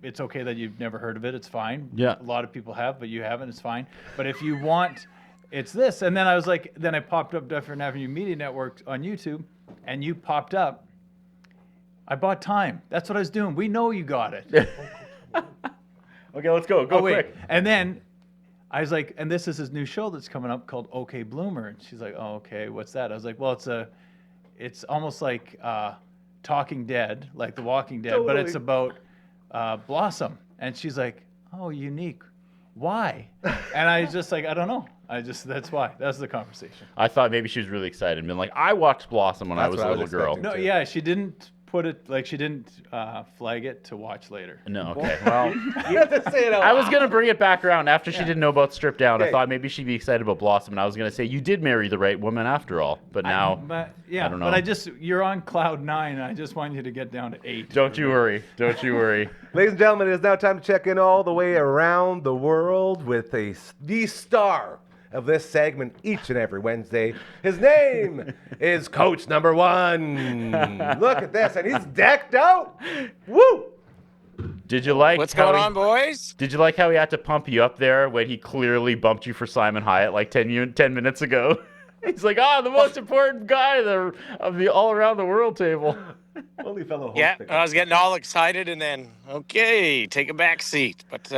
it's okay that you've never heard of it. It's fine. Yeah. A lot of people have, but you haven't. It's fine. But if you want, it's this." And then I was like, then I popped up Dufferin Avenue Media Network on YouTube, and you popped up. I bought time. That's what I was doing. We know you got it. Okay, let's go. Go quick. And then I was like, and this is his new show that's coming up called OK Bloomer. And she's like, "Oh, okay, what's that?" I was like, "Well, it's almost like Talking Dead, like The Walking Dead, but it's about Blossom." And she's like, "Oh, unique. Why?" And I was just like, I don't know. That's why. That's the conversation. I thought maybe she was really excited and been like, I watched Blossom when I was a little girl. expecting. No, yeah, she didn't put it, like, she didn't flag it to watch later. No, okay. Well, You have to say it out I was loud. going to bring it back around after she didn't know about Strip Down. I Okay. thought maybe she'd be excited about Blossom, and I was going to say, you did marry the right woman after all. But now, But yeah, I don't know. but you're on cloud 9. And I just want you to get down to 8. don't you worry. Don't you worry. Ladies and gentlemen, it is now time to check in all the way around the world with the star of this segment each and every Wednesday. His name is Coach Number 1. Look at this, and he's decked out. Woo! Did you like What's how going he- on, boys? Did you like how he had to pump you up there when he clearly bumped you for Simon Hiatt like 10 minutes ago? He's like, the most important guy of the all around the world table. Only fellow host Yeah, pickup. I was getting all excited, and then okay, take a back seat. But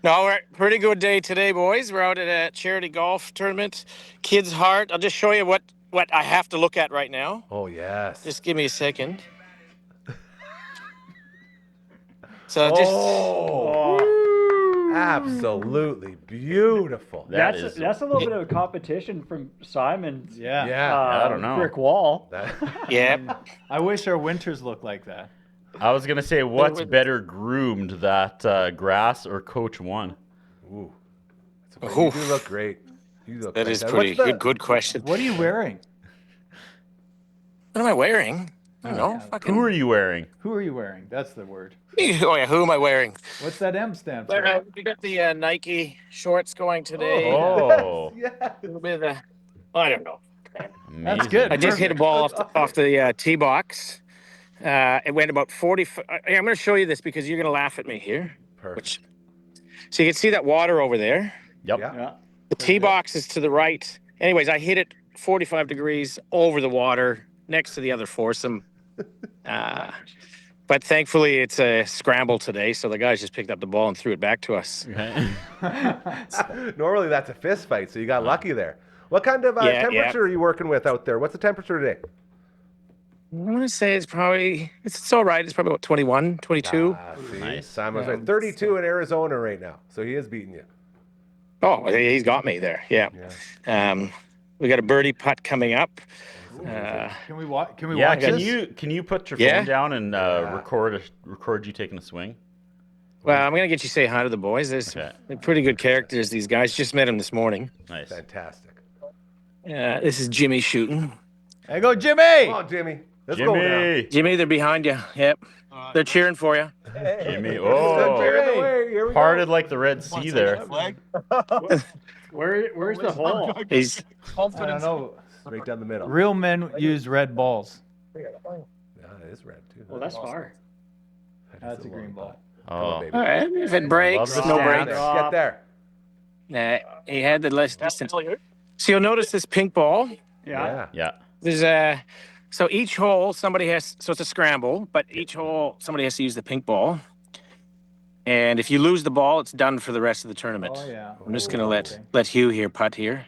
no, we're pretty good day today, boys. We're out at a charity golf tournament, Kids Heart. I'll just show you what I have to look at right now. Oh, yes. Just give me a second. So just Absolutely beautiful. That's a little bit of a competition from Simon's Yeah. Yeah. I don't know. brick wall. yeah. I wish our winters looked like that. I was going to say, what's better groomed, that grass or Coach 1? Ooh. That's okay. You do look great. You look That is fantastic. pretty What's good question. What are you wearing? What am I wearing? I don't know. Fucking. Who are you wearing? Who are you wearing? That's the word. Oh yeah, who am I wearing? What's that M stand for? Well, we got the Nike shorts going today. Oh, Yeah. A little bit of the, I don't know. That's good. I just hit a ball off the tee box. It went about 40. I'm going to show you this because you're going to laugh at me here. Perfect. So you can see that water over there. Yep. Yeah. Yeah. The tee box is to the right. Anyways, I hit it 45 degrees over the water next to the other foursome. But thankfully, it's a scramble today, so the guys just picked up the ball and threw it back to us. Normally that's a fist fight, so you got lucky there. What kind of Yeah, temperature are you working with out there? What's the temperature today? I'm going to say it's all right. It's probably about 21, 22. See? Nice. Simon's right. 32 in Arizona right now, so he is beating you. Oh, he's got me there. Yeah. We got a birdie putt coming up. Can we watch? Can we Yeah, watch this? can you put your Yeah. phone down and record you taking a swing? Well, I'm going to get you to say hi to the boys. Okay. They're pretty good characters, these guys. Just met them this morning. Nice. Fantastic. This is Jimmy shooting. Hey, go Jimmy! Come on, Jimmy. Let's go now. Jimmy. Jimmy, they're behind you. Yep. They're cheering for you. Jimmy. Good Oh, beer in the way. Here we parted go. like the Red Sea there. Where's the hole? He's I don't know. Right down the middle. Real men use red balls. Yeah, it is red too. Well, that's far. That's a green ball. Come on, Oh, baby. all right. If it breaks, Love the no stand. breaks. Get there. He had the less distance. So you'll notice this pink ball. Yeah. yeah. There's so each hole somebody has. So it's a scramble, but each hole somebody has to use the pink ball. And if you lose the ball, it's done for the rest of the tournament. Oh yeah. I'm just gonna let Hugh here putt here.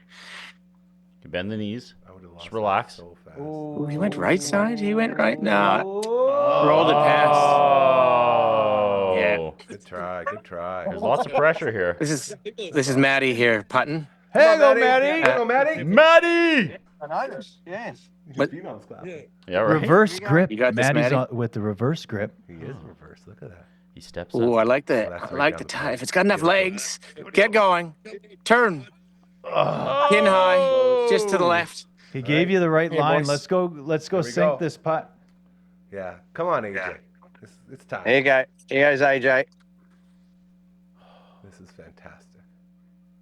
You bend the knees. I would have lost Just relax. that so fast. Ooh, he went right side. He went right now. Oh. Rolled it past. Oh. Yeah. Good try. Good try. There's lots of pressure here. This is Matty here putting. Hey, go, Maddie. Maddie. Go, Maddie. Maddie! Yes. But- Females clapping. Yeah, right. Reverse grip. You got this, Maddie's Maddie? with the reverse grip. He is reverse. Look at that. He steps Ooh, up. I like that. that's I right like down the the tie. front. If it's got enough Beautiful. legs, get going. Turn. Pin high, just to the left. He gave you the right Hey, line. boys. Let's go we sink go. this putt. Yeah. Come on, AJ. It's time. Hey, here's AJ. This is fantastic.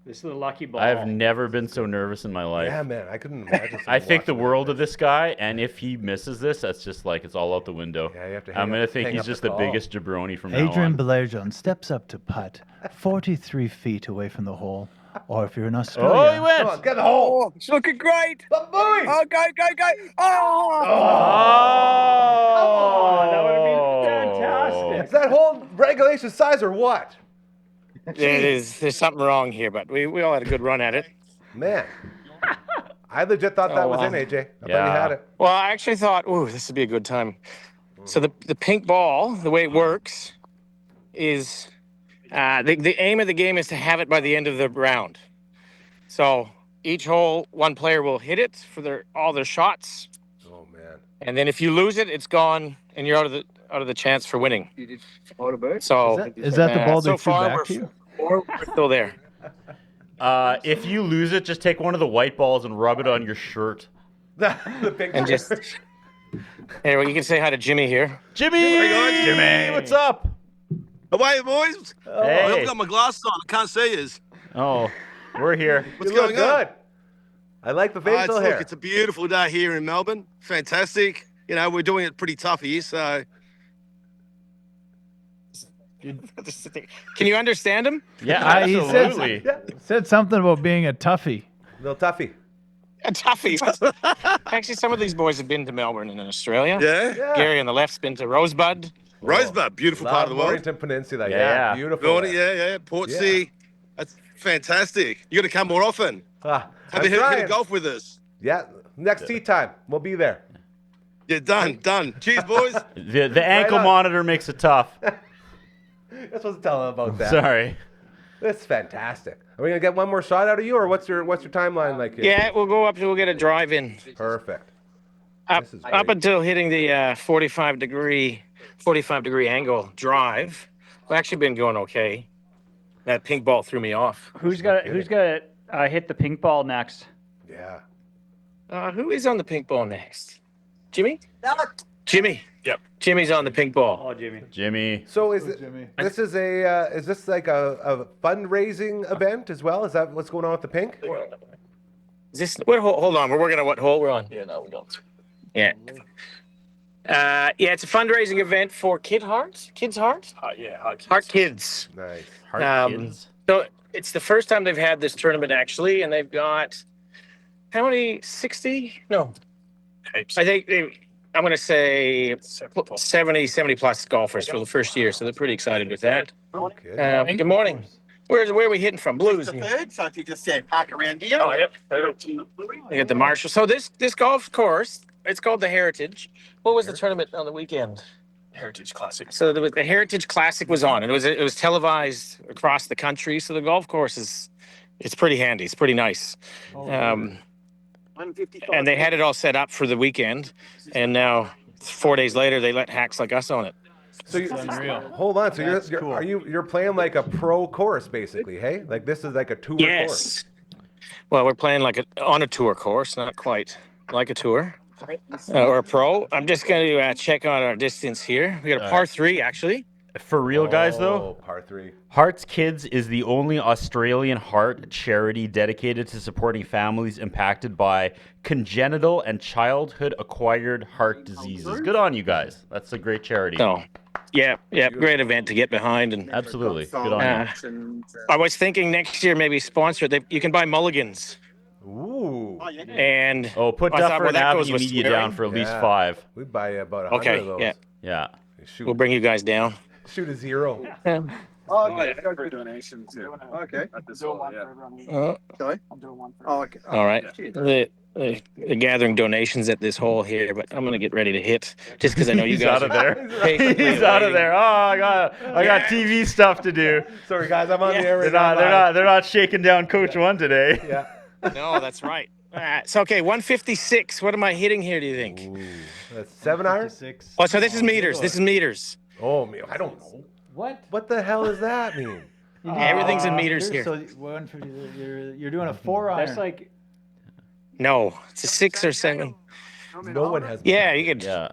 This is the lucky ball. I have never been so nervous in my life. Yeah, man. I couldn't imagine. I think the watching world that. of this guy, and if he misses this, that's just like it's all out the window. Yeah, you have to I'm gonna up- think hang he's up just the the call. biggest jabroni from now Adrian on. Belerjon steps up to putt 43 feet away from the hole. Or if you're in Oh, he Australia, went! Come on, get the hole. Oh, it's looking great. Oh, boy. Oh, go. Oh! Oh, that would have been fantastic. Is that hole regulation size or what? It is. There's something wrong here, but we all had a good run at it. Man. I legit thought that was in, AJ. I thought you Yeah. had it. Well, I actually thought, ooh, this would be a good time. So the pink ball, the way it works, is the aim of the game is to have it by the end of the round. So each hole, one player will hit it for all their shots, Oh, man. and then if you lose it, it's gone, and you're out of the chance for winning. So is that the ball they so threw far back to you? we're still there. If you lose it, just take one of the white balls and rub it on your shirt. the picture. And just anyway, you can say hi to Jimmy here. Jimmy! Hey, guys. Jimmy! What's up? How are you, boys? I Hey. hope I got my glasses on. I can't see yous. Oh, we're here. What's You look going on? good. I like the Ah, facial hair. look, it's a beautiful day here in Melbourne. Fantastic. You know, we're doing it pretty tough here, so Can you understand him? Yeah, He absolutely. said something about being a toughie. Little toughie. A toughie. Actually, some of these boys have been to Melbourne and in Australia. yeah. Yeah. Gary on the left's been to Rosebud. Rosebud, beautiful part of the world. Mornington Peninsula. Yeah. Yeah. Beautiful. Melbourne, there. yeah. Portsea. That's fantastic. You got to come more often. Ah, Have I'm a hit trying. of golf with us. Yeah. Next tea time. We'll be there. Yeah, done. Cheers, boys. The ankle on. monitor makes it tough. You're supposed to tell them about that. Sorry. That's fantastic. Are we gonna get one more shot out of you, or what's your timeline like here? Yeah, we'll go up and we'll get a drive in. Perfect. Up, This is up great. until hitting the 45 degree angle drive. We've actually been going okay. That pink ball threw me off. Who's got hit the pink ball next? Yeah. Who is on the pink ball next? Jimmy? Jimmy. Yep. Jimmy's on the pink ball. Oh, Jimmy. Jimmy. So is Jimmy. this is this like a fundraising event as well? Is that what's going on with the pink? Is this? What hole? Hold on. We're working on what hole we're on. Yeah, no, we don't. Yeah. Yeah, it's a fundraising event for Kids Heart. Heart Kids. Nice. Heart kids. So it's the first time they've had this tournament actually, and they've got how many? 60? No. I think I'm going to say 70 plus golfers for the first year, so they're pretty excited with that. Okay. Good morning. Where are we hitting from? Blues. Here. Third, so if you just say park around here. Oh, yep. They got the Marshall. So this golf course, it's called the Heritage. What was the tournament on the weekend? Heritage Classic. So the Heritage Classic was on, and it was televised across the country. So the golf course it's pretty handy. It's pretty nice. And they had it all set up for the weekend, and now 4 days later they let hacks like us on it. So you, unreal. hold on. So That's you're cool. you're playing like a pro course basically, hey? Like this is like a tour course. Yes. Well, we're playing on a tour course, not quite like a tour or a pro. I'm just going to check on our distance here. We got a par 3 actually. For real, guys, though, Oh, par 3. Hearts Kids is the only Australian heart charity dedicated to supporting families impacted by congenital and childhood acquired heart diseases. Good on you guys. That's a great charity. So, yeah, great event to get behind. And Absolutely. Good on you. I was thinking next year maybe sponsor it. You can buy mulligans. Ooh. And Oh, put I thought, Dufferin well, that goes Avenue with Media swearing. down for at least Yeah. 5. We'd buy about 100 Okay, of those. yeah. Yeah. Shoot, We'll bring you guys down. shoot a 0. For donations. Okay. At this hole, yeah. Sorry? I'm doing one for. Oh, okay. All right. They're gathering donations at this hole here, but I'm gonna get ready to hit just because I know you He's guys out of are there. patiently He's out of waiting. there. Oh, I got TV stuff to do. Sorry, guys, I'm on the air. They're not shaking down Coach One today. Yeah. No, that's right. All right. So okay, 156. What am I hitting here? Do you think? Ooh, that's 7 iron. 56. Oh, so this is meters. This is meters. Oh, man, I don't know. What? What the hell does that mean? Everything's in meters here. So 150. You're doing a 4 iron. That's like No, it's a 6 or 7. No one has. Yeah, you could. Yeah.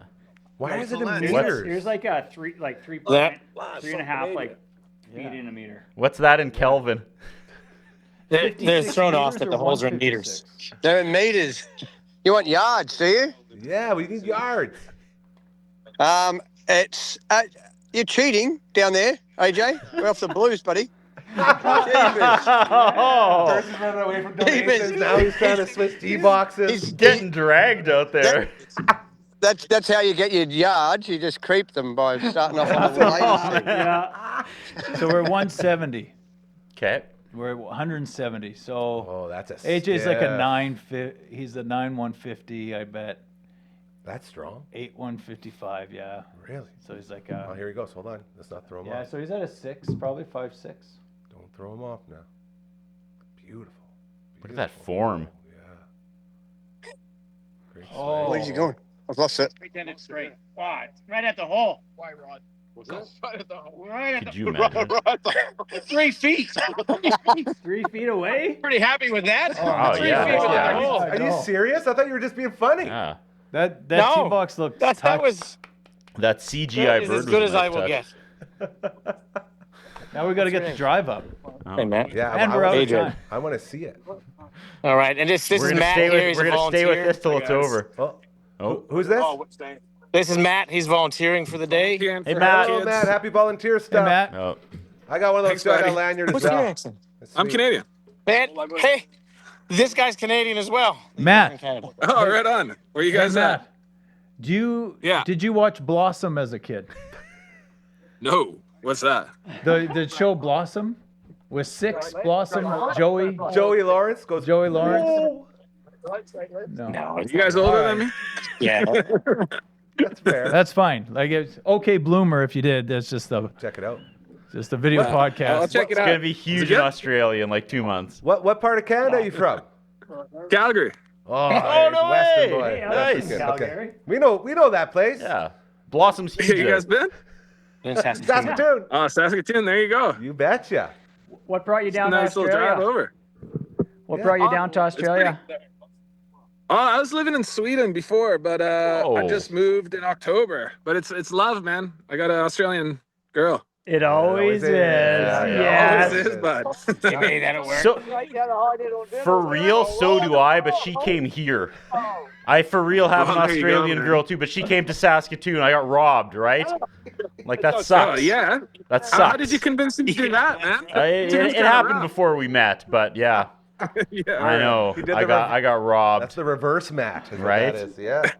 Why is it in here's meters? like a 3 That- 3.5 like feet in a meter. What's that in Kelvin? They're 56 thrown off meters that or the holes are in meters. 156? They're in meters. You want yards, do you? Yeah, we need yards. It's you're cheating down there, AJ. We're off the Blues, buddy. Jeepers. Oh, Person's running away from donations. David. Now he's trying to switch tee boxes. He's getting dragged out there. That's how you get your yards. You just creep them by starting off on the latest. Yeah. So we're 170. Okay. We're at 170. So Oh, that's a. AJ's like a stiff. 950. He's a 9,150, I bet. That's strong. 8,155. Yeah. Really? So he's like Oh, here he goes. Hold on. Let's not throw him yeah. off. So he's at a 6, probably 5'6". Don't throw him off now. Beautiful. Look at that form. Yeah. Great Oh. Where's he going? I've lost it. Pretend it's straight. Why? Right at the hole. Why, Rod? What's that? Right at the hole. Right at Could you imagine? 3 feet. 3 feet away? Pretty happy with that. Oh, 3 yeah. feet with Yeah. the hole. Are you serious? I thought you were just being funny. Yeah. That No, tee box looked That tucked. was That CGI is bird as good was as a I nice will touch. get. Now we got to get the drive up. Oh. Hey, Matt. Yeah, And I, we're out of AJ. time. I want to see it. All right, and this We're is gonna Matt stay here. with He's we're a gonna stay with volunteer. this till it's over. Oh, Oh, who's this? what's that? This is Matt. He's volunteering for the day. hey Matt. Hello, Matt. Happy volunteer Hey, stuff. Matt. Oh, I got one of those Thanks, guys buddy. on lanyard as What's your well. accent? That's I'm sweet. Canadian. Matt, hey, this guy's Canadian as well. He's Matt. from Canada. Oh, right on. Where you Hey, guys at? Matt. Yeah. Did you watch Blossom as a kid? No. What's that? The show Blossom with Six, Blossom, Joey Joey Lawrence goes. Joey Lawrence. Whoa. No, No, You guys older than me? yeah. That's fair. that's fine. Like it's okay, Bloomer. If you did, that's just a Check it out. video I'll podcast. check it it's out. gonna be huge in good? Australia in like 2 months. What part of Canada are you from? Calgary. Oh, no Western way. boy. Hey, That's nice. good. Calgary. Okay. We know that place. Yeah. Blossoms huge. You guys been? In Saskatoon. Saskatoon. Oh, Saskatoon. There you go. You betcha. What brought you down to Nice little drive Australia? over. What Yeah. brought you down to Australia? Oh, I was living in Sweden before, but I Oh. just moved in October. But it's love, man. I got an Australian girl. It always is. Yeah, Yes. Always is, bud. Maybe that'll work. So, for real, so do I, but she came here. I for real have an Well, there you go, Australian man. girl too, but she came to Saskatoon. I got robbed, right? Like that sucks. Oh, yeah. That sucks. How did you convince me to do that, man? It Seems kinda happened rough. before we met, but yeah, Yeah, I know. He did I the got robbed. That's the reverse match. Is Right? What that is. Yeah.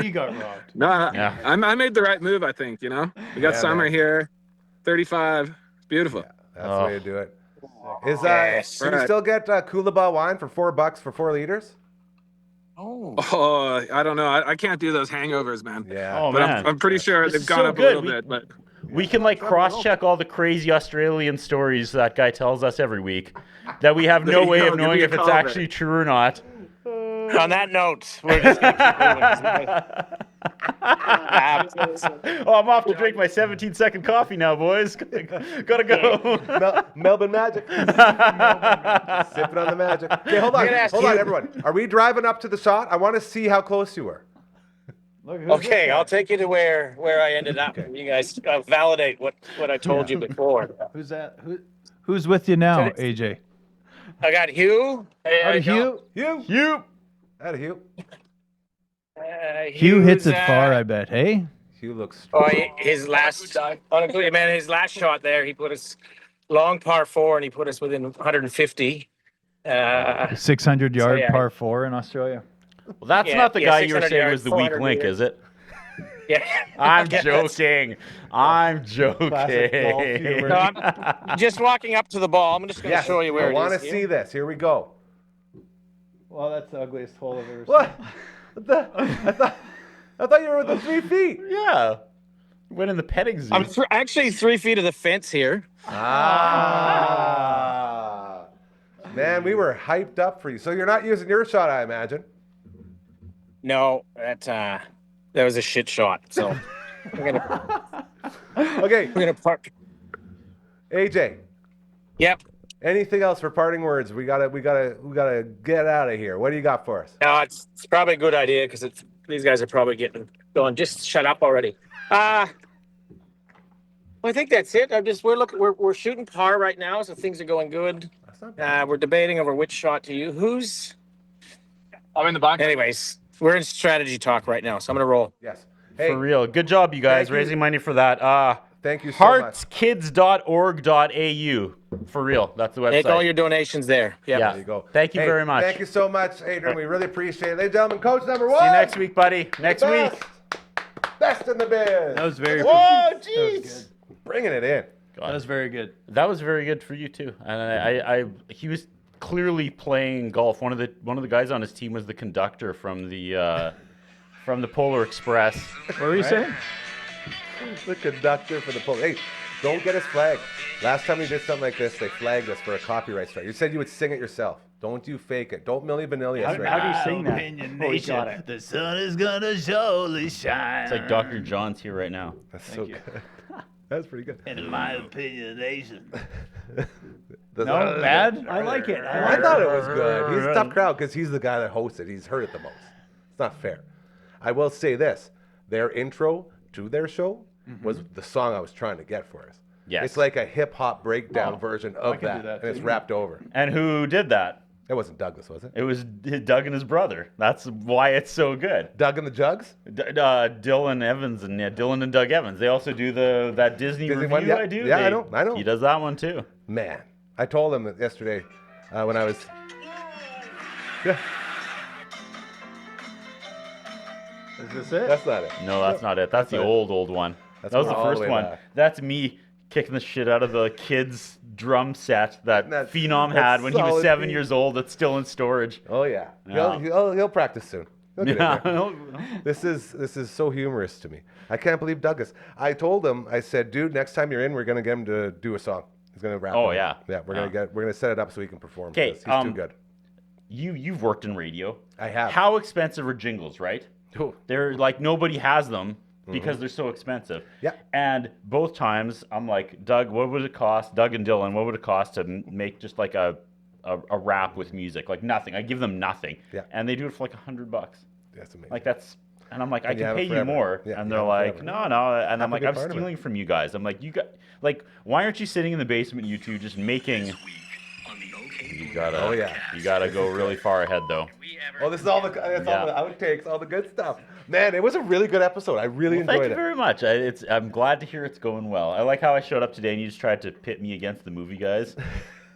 She got robbed. No, Yeah. I made the right move, I think, you know? We got Yeah, summer man. here, 35. It's beautiful. That's Oh. the way to do it. Is Yes. can you Right. still get Coolabah wine for $4 for 4 liters? Oh. Oh, I don't know. I can't do those hangovers, man. Yeah. Oh But man, I'm pretty sure This they've is gone so up good. a little We- bit, but we can like cross-check all the crazy Australian stories that guy tells us every week that we have There no you way go. of Give me knowing a if it's call back. actually true or not. On that note, we're just going to keep moving. Oh, I'm off to drink my 17-second coffee now, boys. Gotta go. Melbourne Magic. Sipping on the magic. Okay, hold on. gonna ask Hold on, you- everyone. Are we driving up to the shot? I want to see how close you were. Look, who's Okay, this I'll guy? take you to where I ended up. You guys validate what I told you before. Who's that? Who's with you now, AJ? I got Hugh. Howdy, Hugh. Hugh. Out of Hugh. Hugh hits Hugh's, it far, I bet. Hey. Hugh looks Oh, strong. his last, honestly, man, his last shot there, he put us long par 4 and he put us within 150. 600-yard yeah. par 4 in Australia. Well, that's Yeah, not the yeah, guy you were 600 saying yards, was the weak 400 link, meters. is it? Yeah. I'm Yeah, that's- joking. I'm Classic golf humor. No, I'm just walking up to the ball. I'm just going to Yes, show you where I want it to is. see here. this. Here we go. Well, that's the ugliest hole I've ever seen. What? I thought you were within 3 feet. Yeah. Went in the petting zoo. I'm actually 3 feet of the fence here. Ah. Man, we were hyped up for you. So you're not using your shot, I imagine. No, that was a shit shot. So we're Okay, gonna park. AJ. Yep. Anything else for parting words? We gotta get out of here. What do you got for us? No, it's probably a good idea because these guys are probably getting going. Just shut up already. Well, I think that's it. We're shooting par right now, so things are going good. That's not bad. We're debating over which shot to use. I'm in the back. Anyways, we're in strategy talk right now, so I'm gonna roll. Yes. Hey, For real. Good job, you guys, Thank you. raising money for that. thank you so much. Heartskids.org.au. For real. That's the website. Make all your donations there. Yep. Yeah. There you go. Thank you Hey, very much. Thank you so much, Adrian. We really appreciate it. Ladies and gentlemen, coach number 1. See you next week, buddy. Next Best. week. Best in the biz. That was very. Whoa, That was jeez. Bringing it in. That was very good. That was very good for you too. And he was clearly playing golf. One of the guys on his team was the conductor from the Polar Express. What were you saying? The conductor for the poll. Hey, don't get us flagged. Last time we did something like this, they flagged us for a copyright strike. You said you would sing it yourself. Don't you fake it. Don't Milli Vanilli us right How do now. you sing that? Oh, he got it. The sun is gonna surely shine. It's like Dr. John's here right now. That's so good. That's pretty good. In my opinion, nation. No, Bad? I like it. I thought it was good. He's a tough crowd because he's the guy that hosts it. He's heard it the most. It's not fair. I will say this. Their intro to their show was the song I was trying to get for us. Yes. It's like a hip-hop breakdown version of can that, do that and it's too. rapped over. And who did that? It wasn't Douglas, was it? It was Doug and his brother. That's why it's so good. Doug and the Jugs? Dylan Evans and Dylan and Doug Evans. They also do that Disney review one? Yeah. I do. Yeah, I know. He does that one too. Man, I told him that yesterday when I was... Yeah, Is this it? that's not it. No, that's not it. That's the old one. That's That was the all the first way one. back. That's me kicking the shit out of the kid's drum set that That- Phenom that had when he was solid 7 beat. years old. That's still in storage. Oh, yeah. Yeah. He'll practice soon. He'll get in Yeah. there. This is so humorous to me. I can't believe Douglas. I told him, I said, dude, next time you're in, we're gonna get him to do a song. He's gonna rap. Oh, it. yeah. Yeah, we're gonna set it up so he can perform. 'Kay, 'Cause he's too good. You've worked in radio. I have. How expensive are jingles, right? Ooh. They're like nobody has them because they're so expensive. Yeah. And both times I'm like, Doug, what would it cost? Doug and Dylan, what would it cost to make just like a rap with music? Like nothing. I give them nothing. Yeah. And they do it for like $100. That's amazing. Like that's, and I'm like, I And you can have pay it you forever. more. Yeah, And you they're have it like, forever. no. And Have I'm to like, be I'm part of it. stealing from you guys. I'm like, why aren't you sitting in the basement, you two, just making? You gotta, Oh, yeah. You gotta go really far ahead though. Oh, this is all the outtakes, all the good stuff. Man, it was a really good episode. I really Thank enjoyed you it. very much. I'm glad to hear it's going well. I like how I showed up today and you just tried to pit me against the movie guys.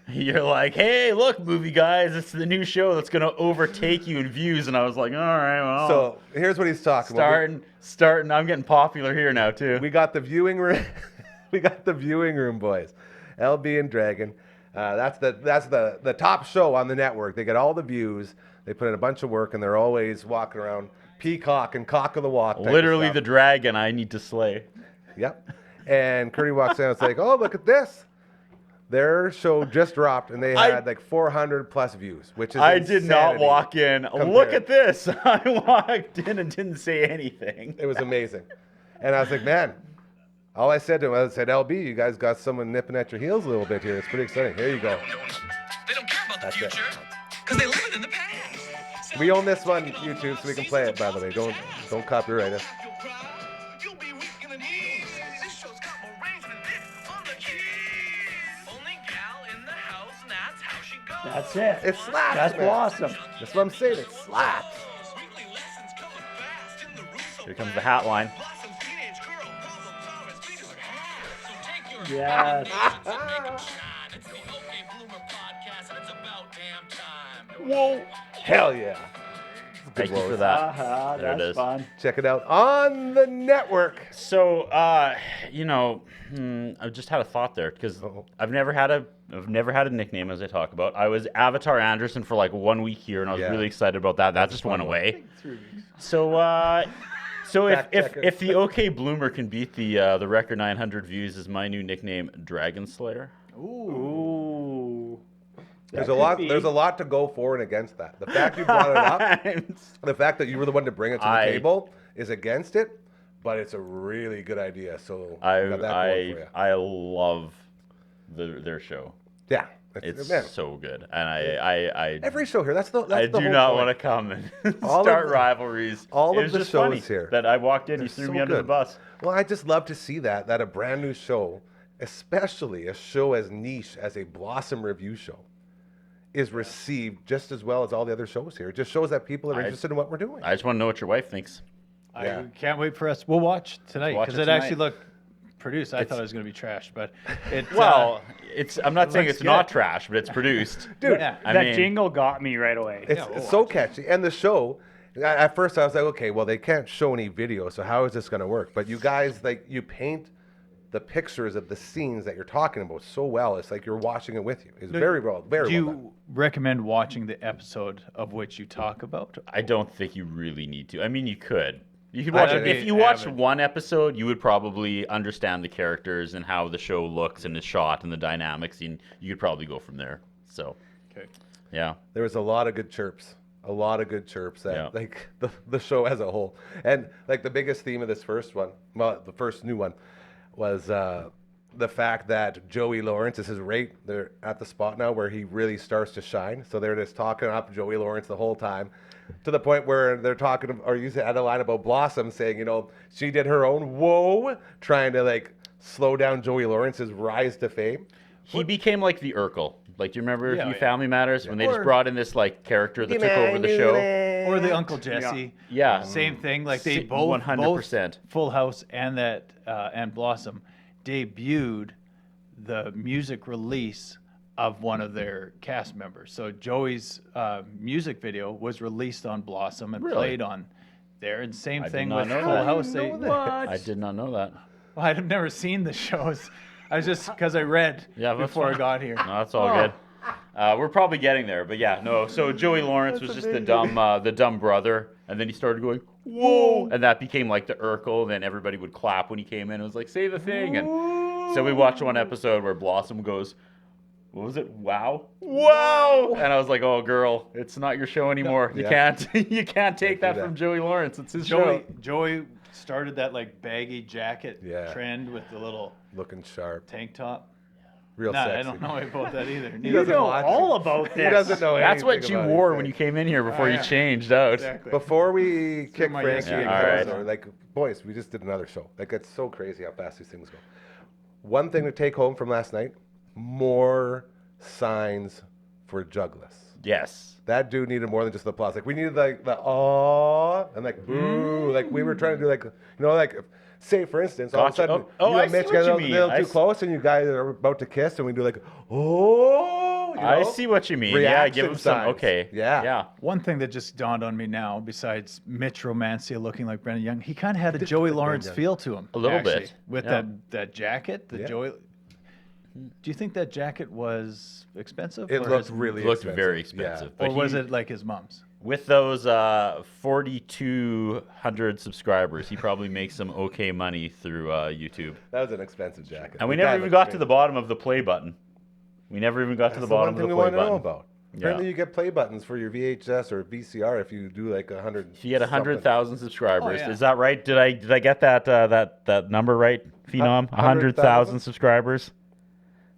You're like, hey, look, movie guys, it's the new show that's gonna overtake you in views, and I was like, all right, well. So here's what he's talking about. Starting. I'm getting popular here now too. We got the viewing room. We got the viewing room, boys. LB and Dragon. That's the top show on the network. They get all the views. They put in a bunch of work, and they're always walking around peacock and cock of the walk. type of Literally stuff. the dragon I need to slay. Yep. And Curdy walks in and it's like, oh, look at this. Their show just dropped, and they had like 400 plus views, which is I did not insanity walk in. Look compared. at this. I walked in and didn't say anything. It was amazing. And I was like, man, all I said to him, I said, LB, you guys got someone nipping at your heels a little bit here. It's pretty exciting. Here you go. They don't care about the That's it. future because they live it in the past. We own this one, YouTube, so we can play it, by the way. Don't copyright us. You'll cry, you'll be weak in the knees. This show's got more range than this on the keys. Only gal in the house, and that's how she goes. That's it. It slaps, That's man. awesome. That's what I'm saying. It slaps. Weekly lessons coming fast in the Russo Here comes the hat line. Blossom teenage girl, problem Thomas, fingers like so take your Yes. shine. It's the OK Bloomer podcast, and it's about damn time. Whoa. Hell yeah. Let's Thank you for Rose. that. There it That's is. fun. Check it out on the network. So, I've just had a thought there because I've never had a nickname, as I talk about. I was Avatar Anderson for like 1 week here, and I was really excited about that. That just went away. 3 weeks. So if the OK Bloomer can beat the record 900 views, is my new nickname Dragon Slayer. Ooh. There's a lot to go for and against that. The fact you brought it up, the fact that you were the one to bring it to the table is against it, but it's a really good idea. So you got that going for you. I love their show. Yeah. It's man, so good, and I every show here. That's the I whole do not point. want to come and All start of the- rivalries. all It of was the just shows funny here. that I walked in, They're you threw so me under the good. bus. Well, I just love to see that a brand new show, especially a show as niche as a Blossom review show, is received just as well as all the other shows here. It just shows that people are interested in what we're doing. I just want to know what your wife thinks. Yeah. I can't wait for us. We'll watch tonight Watch because it it actually tonight. looked produced. I thought it was going to be trash, but it. I'm not saying looks it's not good. trash, but it's produced. Dude, Yeah. That jingle got me right away. It's so catchy. And the show, at first I was like, okay, well, they can't show any video, so how is this going to work? But you guys, you paint the pictures of the scenes that you're talking about so well. It's like you're watching it with you. It's very well Do done. you recommend watching the episode of which you talk about? I don't think you really need to. I mean, you could. You could I watch would if be you watched avid. one episode, you would probably understand the characters and how the show looks and is shot and the dynamics, and you could probably go from there. So, Okay. yeah. There was a lot of good chirps. That like the show as a whole. And like the biggest theme of this first one, well, the first new one, was the fact that Joey Lawrence is they're at the spot now where he really starts to shine. So they're just talking up Joey Lawrence the whole time, to the point where they're talking or using a line about Blossom saying, she did her own whoa, trying to like slow down Joey Lawrence's rise to fame. He became like the Urkel. Like, do you remember Yeah, Family Matters when they just brought in this like character that took over the show? Or the Uncle Jesse. Yeah. Same thing. Like they both 100%. Full House and and Blossom debuted the music release of one of their cast members. So Joey's music video was released on Blossom and Really? played on there. And same I did thing not with know Full that. House. I did not know that. Well, I've never seen the shows. I was just because I read before I got here. No, that's all good. We're probably getting there, but yeah, no. So Joey Lawrence was just the dumb brother, and then he started going whoa, and that became like the Urkel. Then everybody would clap when he came in. It was like say the thing, and so we watched one episode where Blossom goes, what was it? Wow, and I was like, oh girl, it's not your show anymore. You can't take that from Joey Lawrence. It's his show. Joey started that like baggy jacket trend with the little looking sharp tank top. Real sexy. I don't know about that either. You know all about this. He doesn't know That's what anything you about wore anything. when you came in here before you changed out. Exactly. Before we kick my Frankie Yankee and clothes on. like, boys, we just did another show. Like, it's so crazy how fast these things go. One thing to take home from last night, more signs for Jugless. Yes. That dude needed more than just the applause. Like, we needed like the aw and like boo. Like, we were trying to do like, say for instance, all of a Gotcha. sudden, Oh, you I and see Mitch what get you a mean. little I too s- close and you guys are about to kiss and we do like, oh, I see what you mean. Yeah, Reaction give him some. signs. Okay. Yeah. Yeah. One thing that just dawned on me now, besides Mitch Romancia looking like Brendan Young, he kind of had a Joey Lawrence feel to him. A little actually, bit, with yeah. that jacket. The Joey. Do you think that jacket was expensive? It or looked his- really Looked expensive. very expensive. Yeah. Or But was he- it like his mom's? With those 4,200 subscribers, he probably makes some okay money through YouTube. That was an expensive jacket. And we The never guy even looked got to great. the bottom of the play button. We never even got to That's the bottom one of thing the we play want to know button. about. Apparently, Yeah. you get play buttons for your VHS or VCR if you do like 100. He had 100,000 subscribers. Oh, yeah. Is that right? Did I get that number right, Phenom? 100,000 subscribers.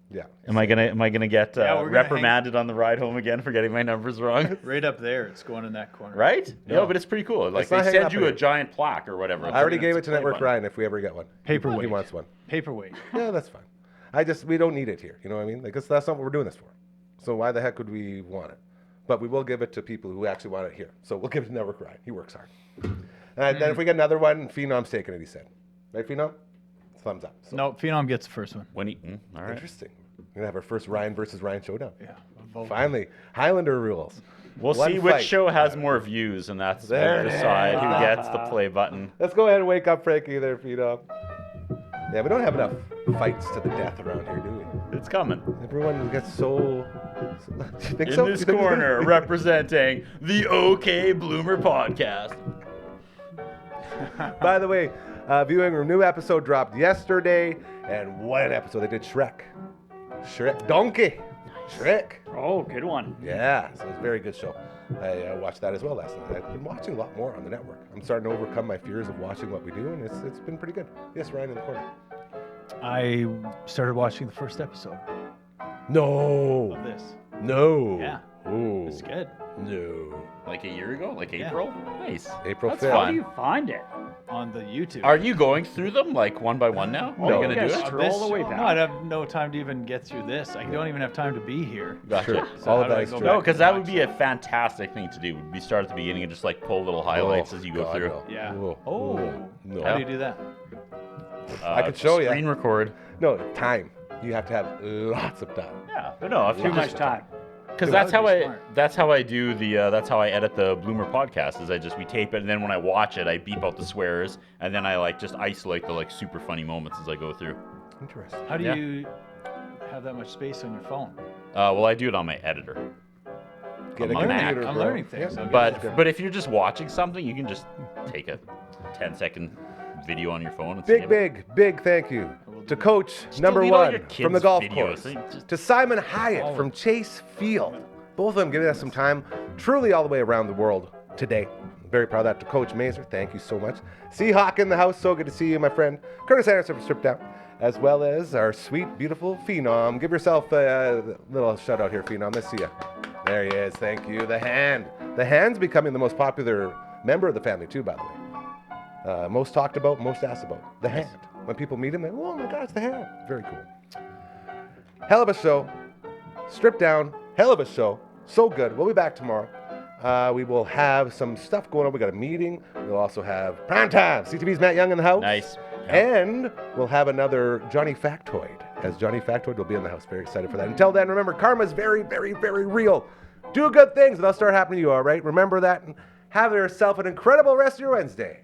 Yeah. Am I gonna get Yeah, we're gonna reprimanded on the ride home again for getting my numbers wrong? Right up there. It's going in that corner. Right? No, but it's pretty cool. Like It's not they hanging send up you in a here. giant plaque or whatever. I already It's gave a it to play Network button. Ryan if we ever get one. Paperweight. He wants one. Paperweight. Yeah, that's fine. We don't need it here. You know what I mean? Like that's not what we're doing this for. So why the heck would we want it? But we will give it to people who actually want it here. So we'll give it to Network Ryan. He works hard. And then if we get another one, Phenom's taking it. He said, right, Phenom? Thumbs up. So, No, Phenom gets the first one. When he, all right. interesting. We're gonna have our first Ryan versus Ryan showdown. Yeah. Vote. Finally, Highlander rules. We'll One see which fight. show has more views, and that's There we'll it decide is. who gets the play button. Let's go ahead and wake up Frankie there, Phenom. Yeah, we don't have enough fights to the death around here, do we? It's coming. Everyone gets so... You think In so? this You think- corner, representing the OK Bloomer podcast. By the way, viewing a new episode dropped yesterday, and what an episode. They did Shrek. Donkey. Shrek. Oh, good one. Yeah, so it was a very good show. I watched that as well last night. I've been watching a lot more on the network. I'm starting to overcome my fears of watching what we do, and it's been pretty good. Yes, Ryan in the corner. I started watching the first episode No. of this. No. Yeah. Ooh. It's good. No. Like a year ago? Like Yeah. April? Nice. April That's 5th. How fun. do you find it? On the YouTube. Are you going through them like one by one now? No. Are you going to You do guys it? scroll all the way No, back. I'd have no time to even get through this. I don't even have time to be here. Gotcha. Sure. So All how of do I that is go true. No, back because and that would watch be it? a fantastic thing to do. We start at the beginning and just like pull little highlights as you go God, through. no. Yeah. Ooh. Oh. Ooh. No. How do you do that? I could show ya. Screen record. No, time. You have to have lots of time. Yeah, but no, if Too you much just time. because Dude, that's that how would be I smart. that's how I do the that's how I edit the Bloomer podcast. Is we tape it and then when I watch it, I beep out the swears and then I like just isolate the like super funny moments as I go through. Interesting. How do Yeah. you have that much space on your phone? Well, I do it on my editor. Get I'm a learning- computer, I'm bro. learning things. Yeah. Okay. But if you're just watching something, you can just take a 10-second video on your phone. And Big, save it. big thank you to Coach number delete all one your from the kids' golf videos. course, Just- to Simon Hiatt from Chase Field. Both of them giving us some time, truly all the way around the world today. I'm very proud of that. To Coach Mazer, thank you so much. Seahawk in the house, so good to see you, my friend. Curtis Anderson from Strip Down, as well as our sweet, beautiful Phenom. Give yourself a little shout out here, Phenom. Let's see you. There he is. Thank you. The Hand. The Hand's becoming the most popular member of the family, too, by the way. Most talked about, most asked about. The Hand. When people meet him, they go, oh my God, it's the Hand. Very cool. Hell of a show. Stripped Down. Hell of a show. So good. We'll be back tomorrow. We will have some stuff going on. We got a meeting. We'll also have prime time. CTV's Matt Young in the house. Nice. And we'll have another Johnny Factoid, as Johnny Factoid will be in the house. Very excited for that. Until then, remember, karma's very, very, very real. Do good things, and they'll start happening to you, all right? Remember that, and have yourself an incredible rest of your Wednesday.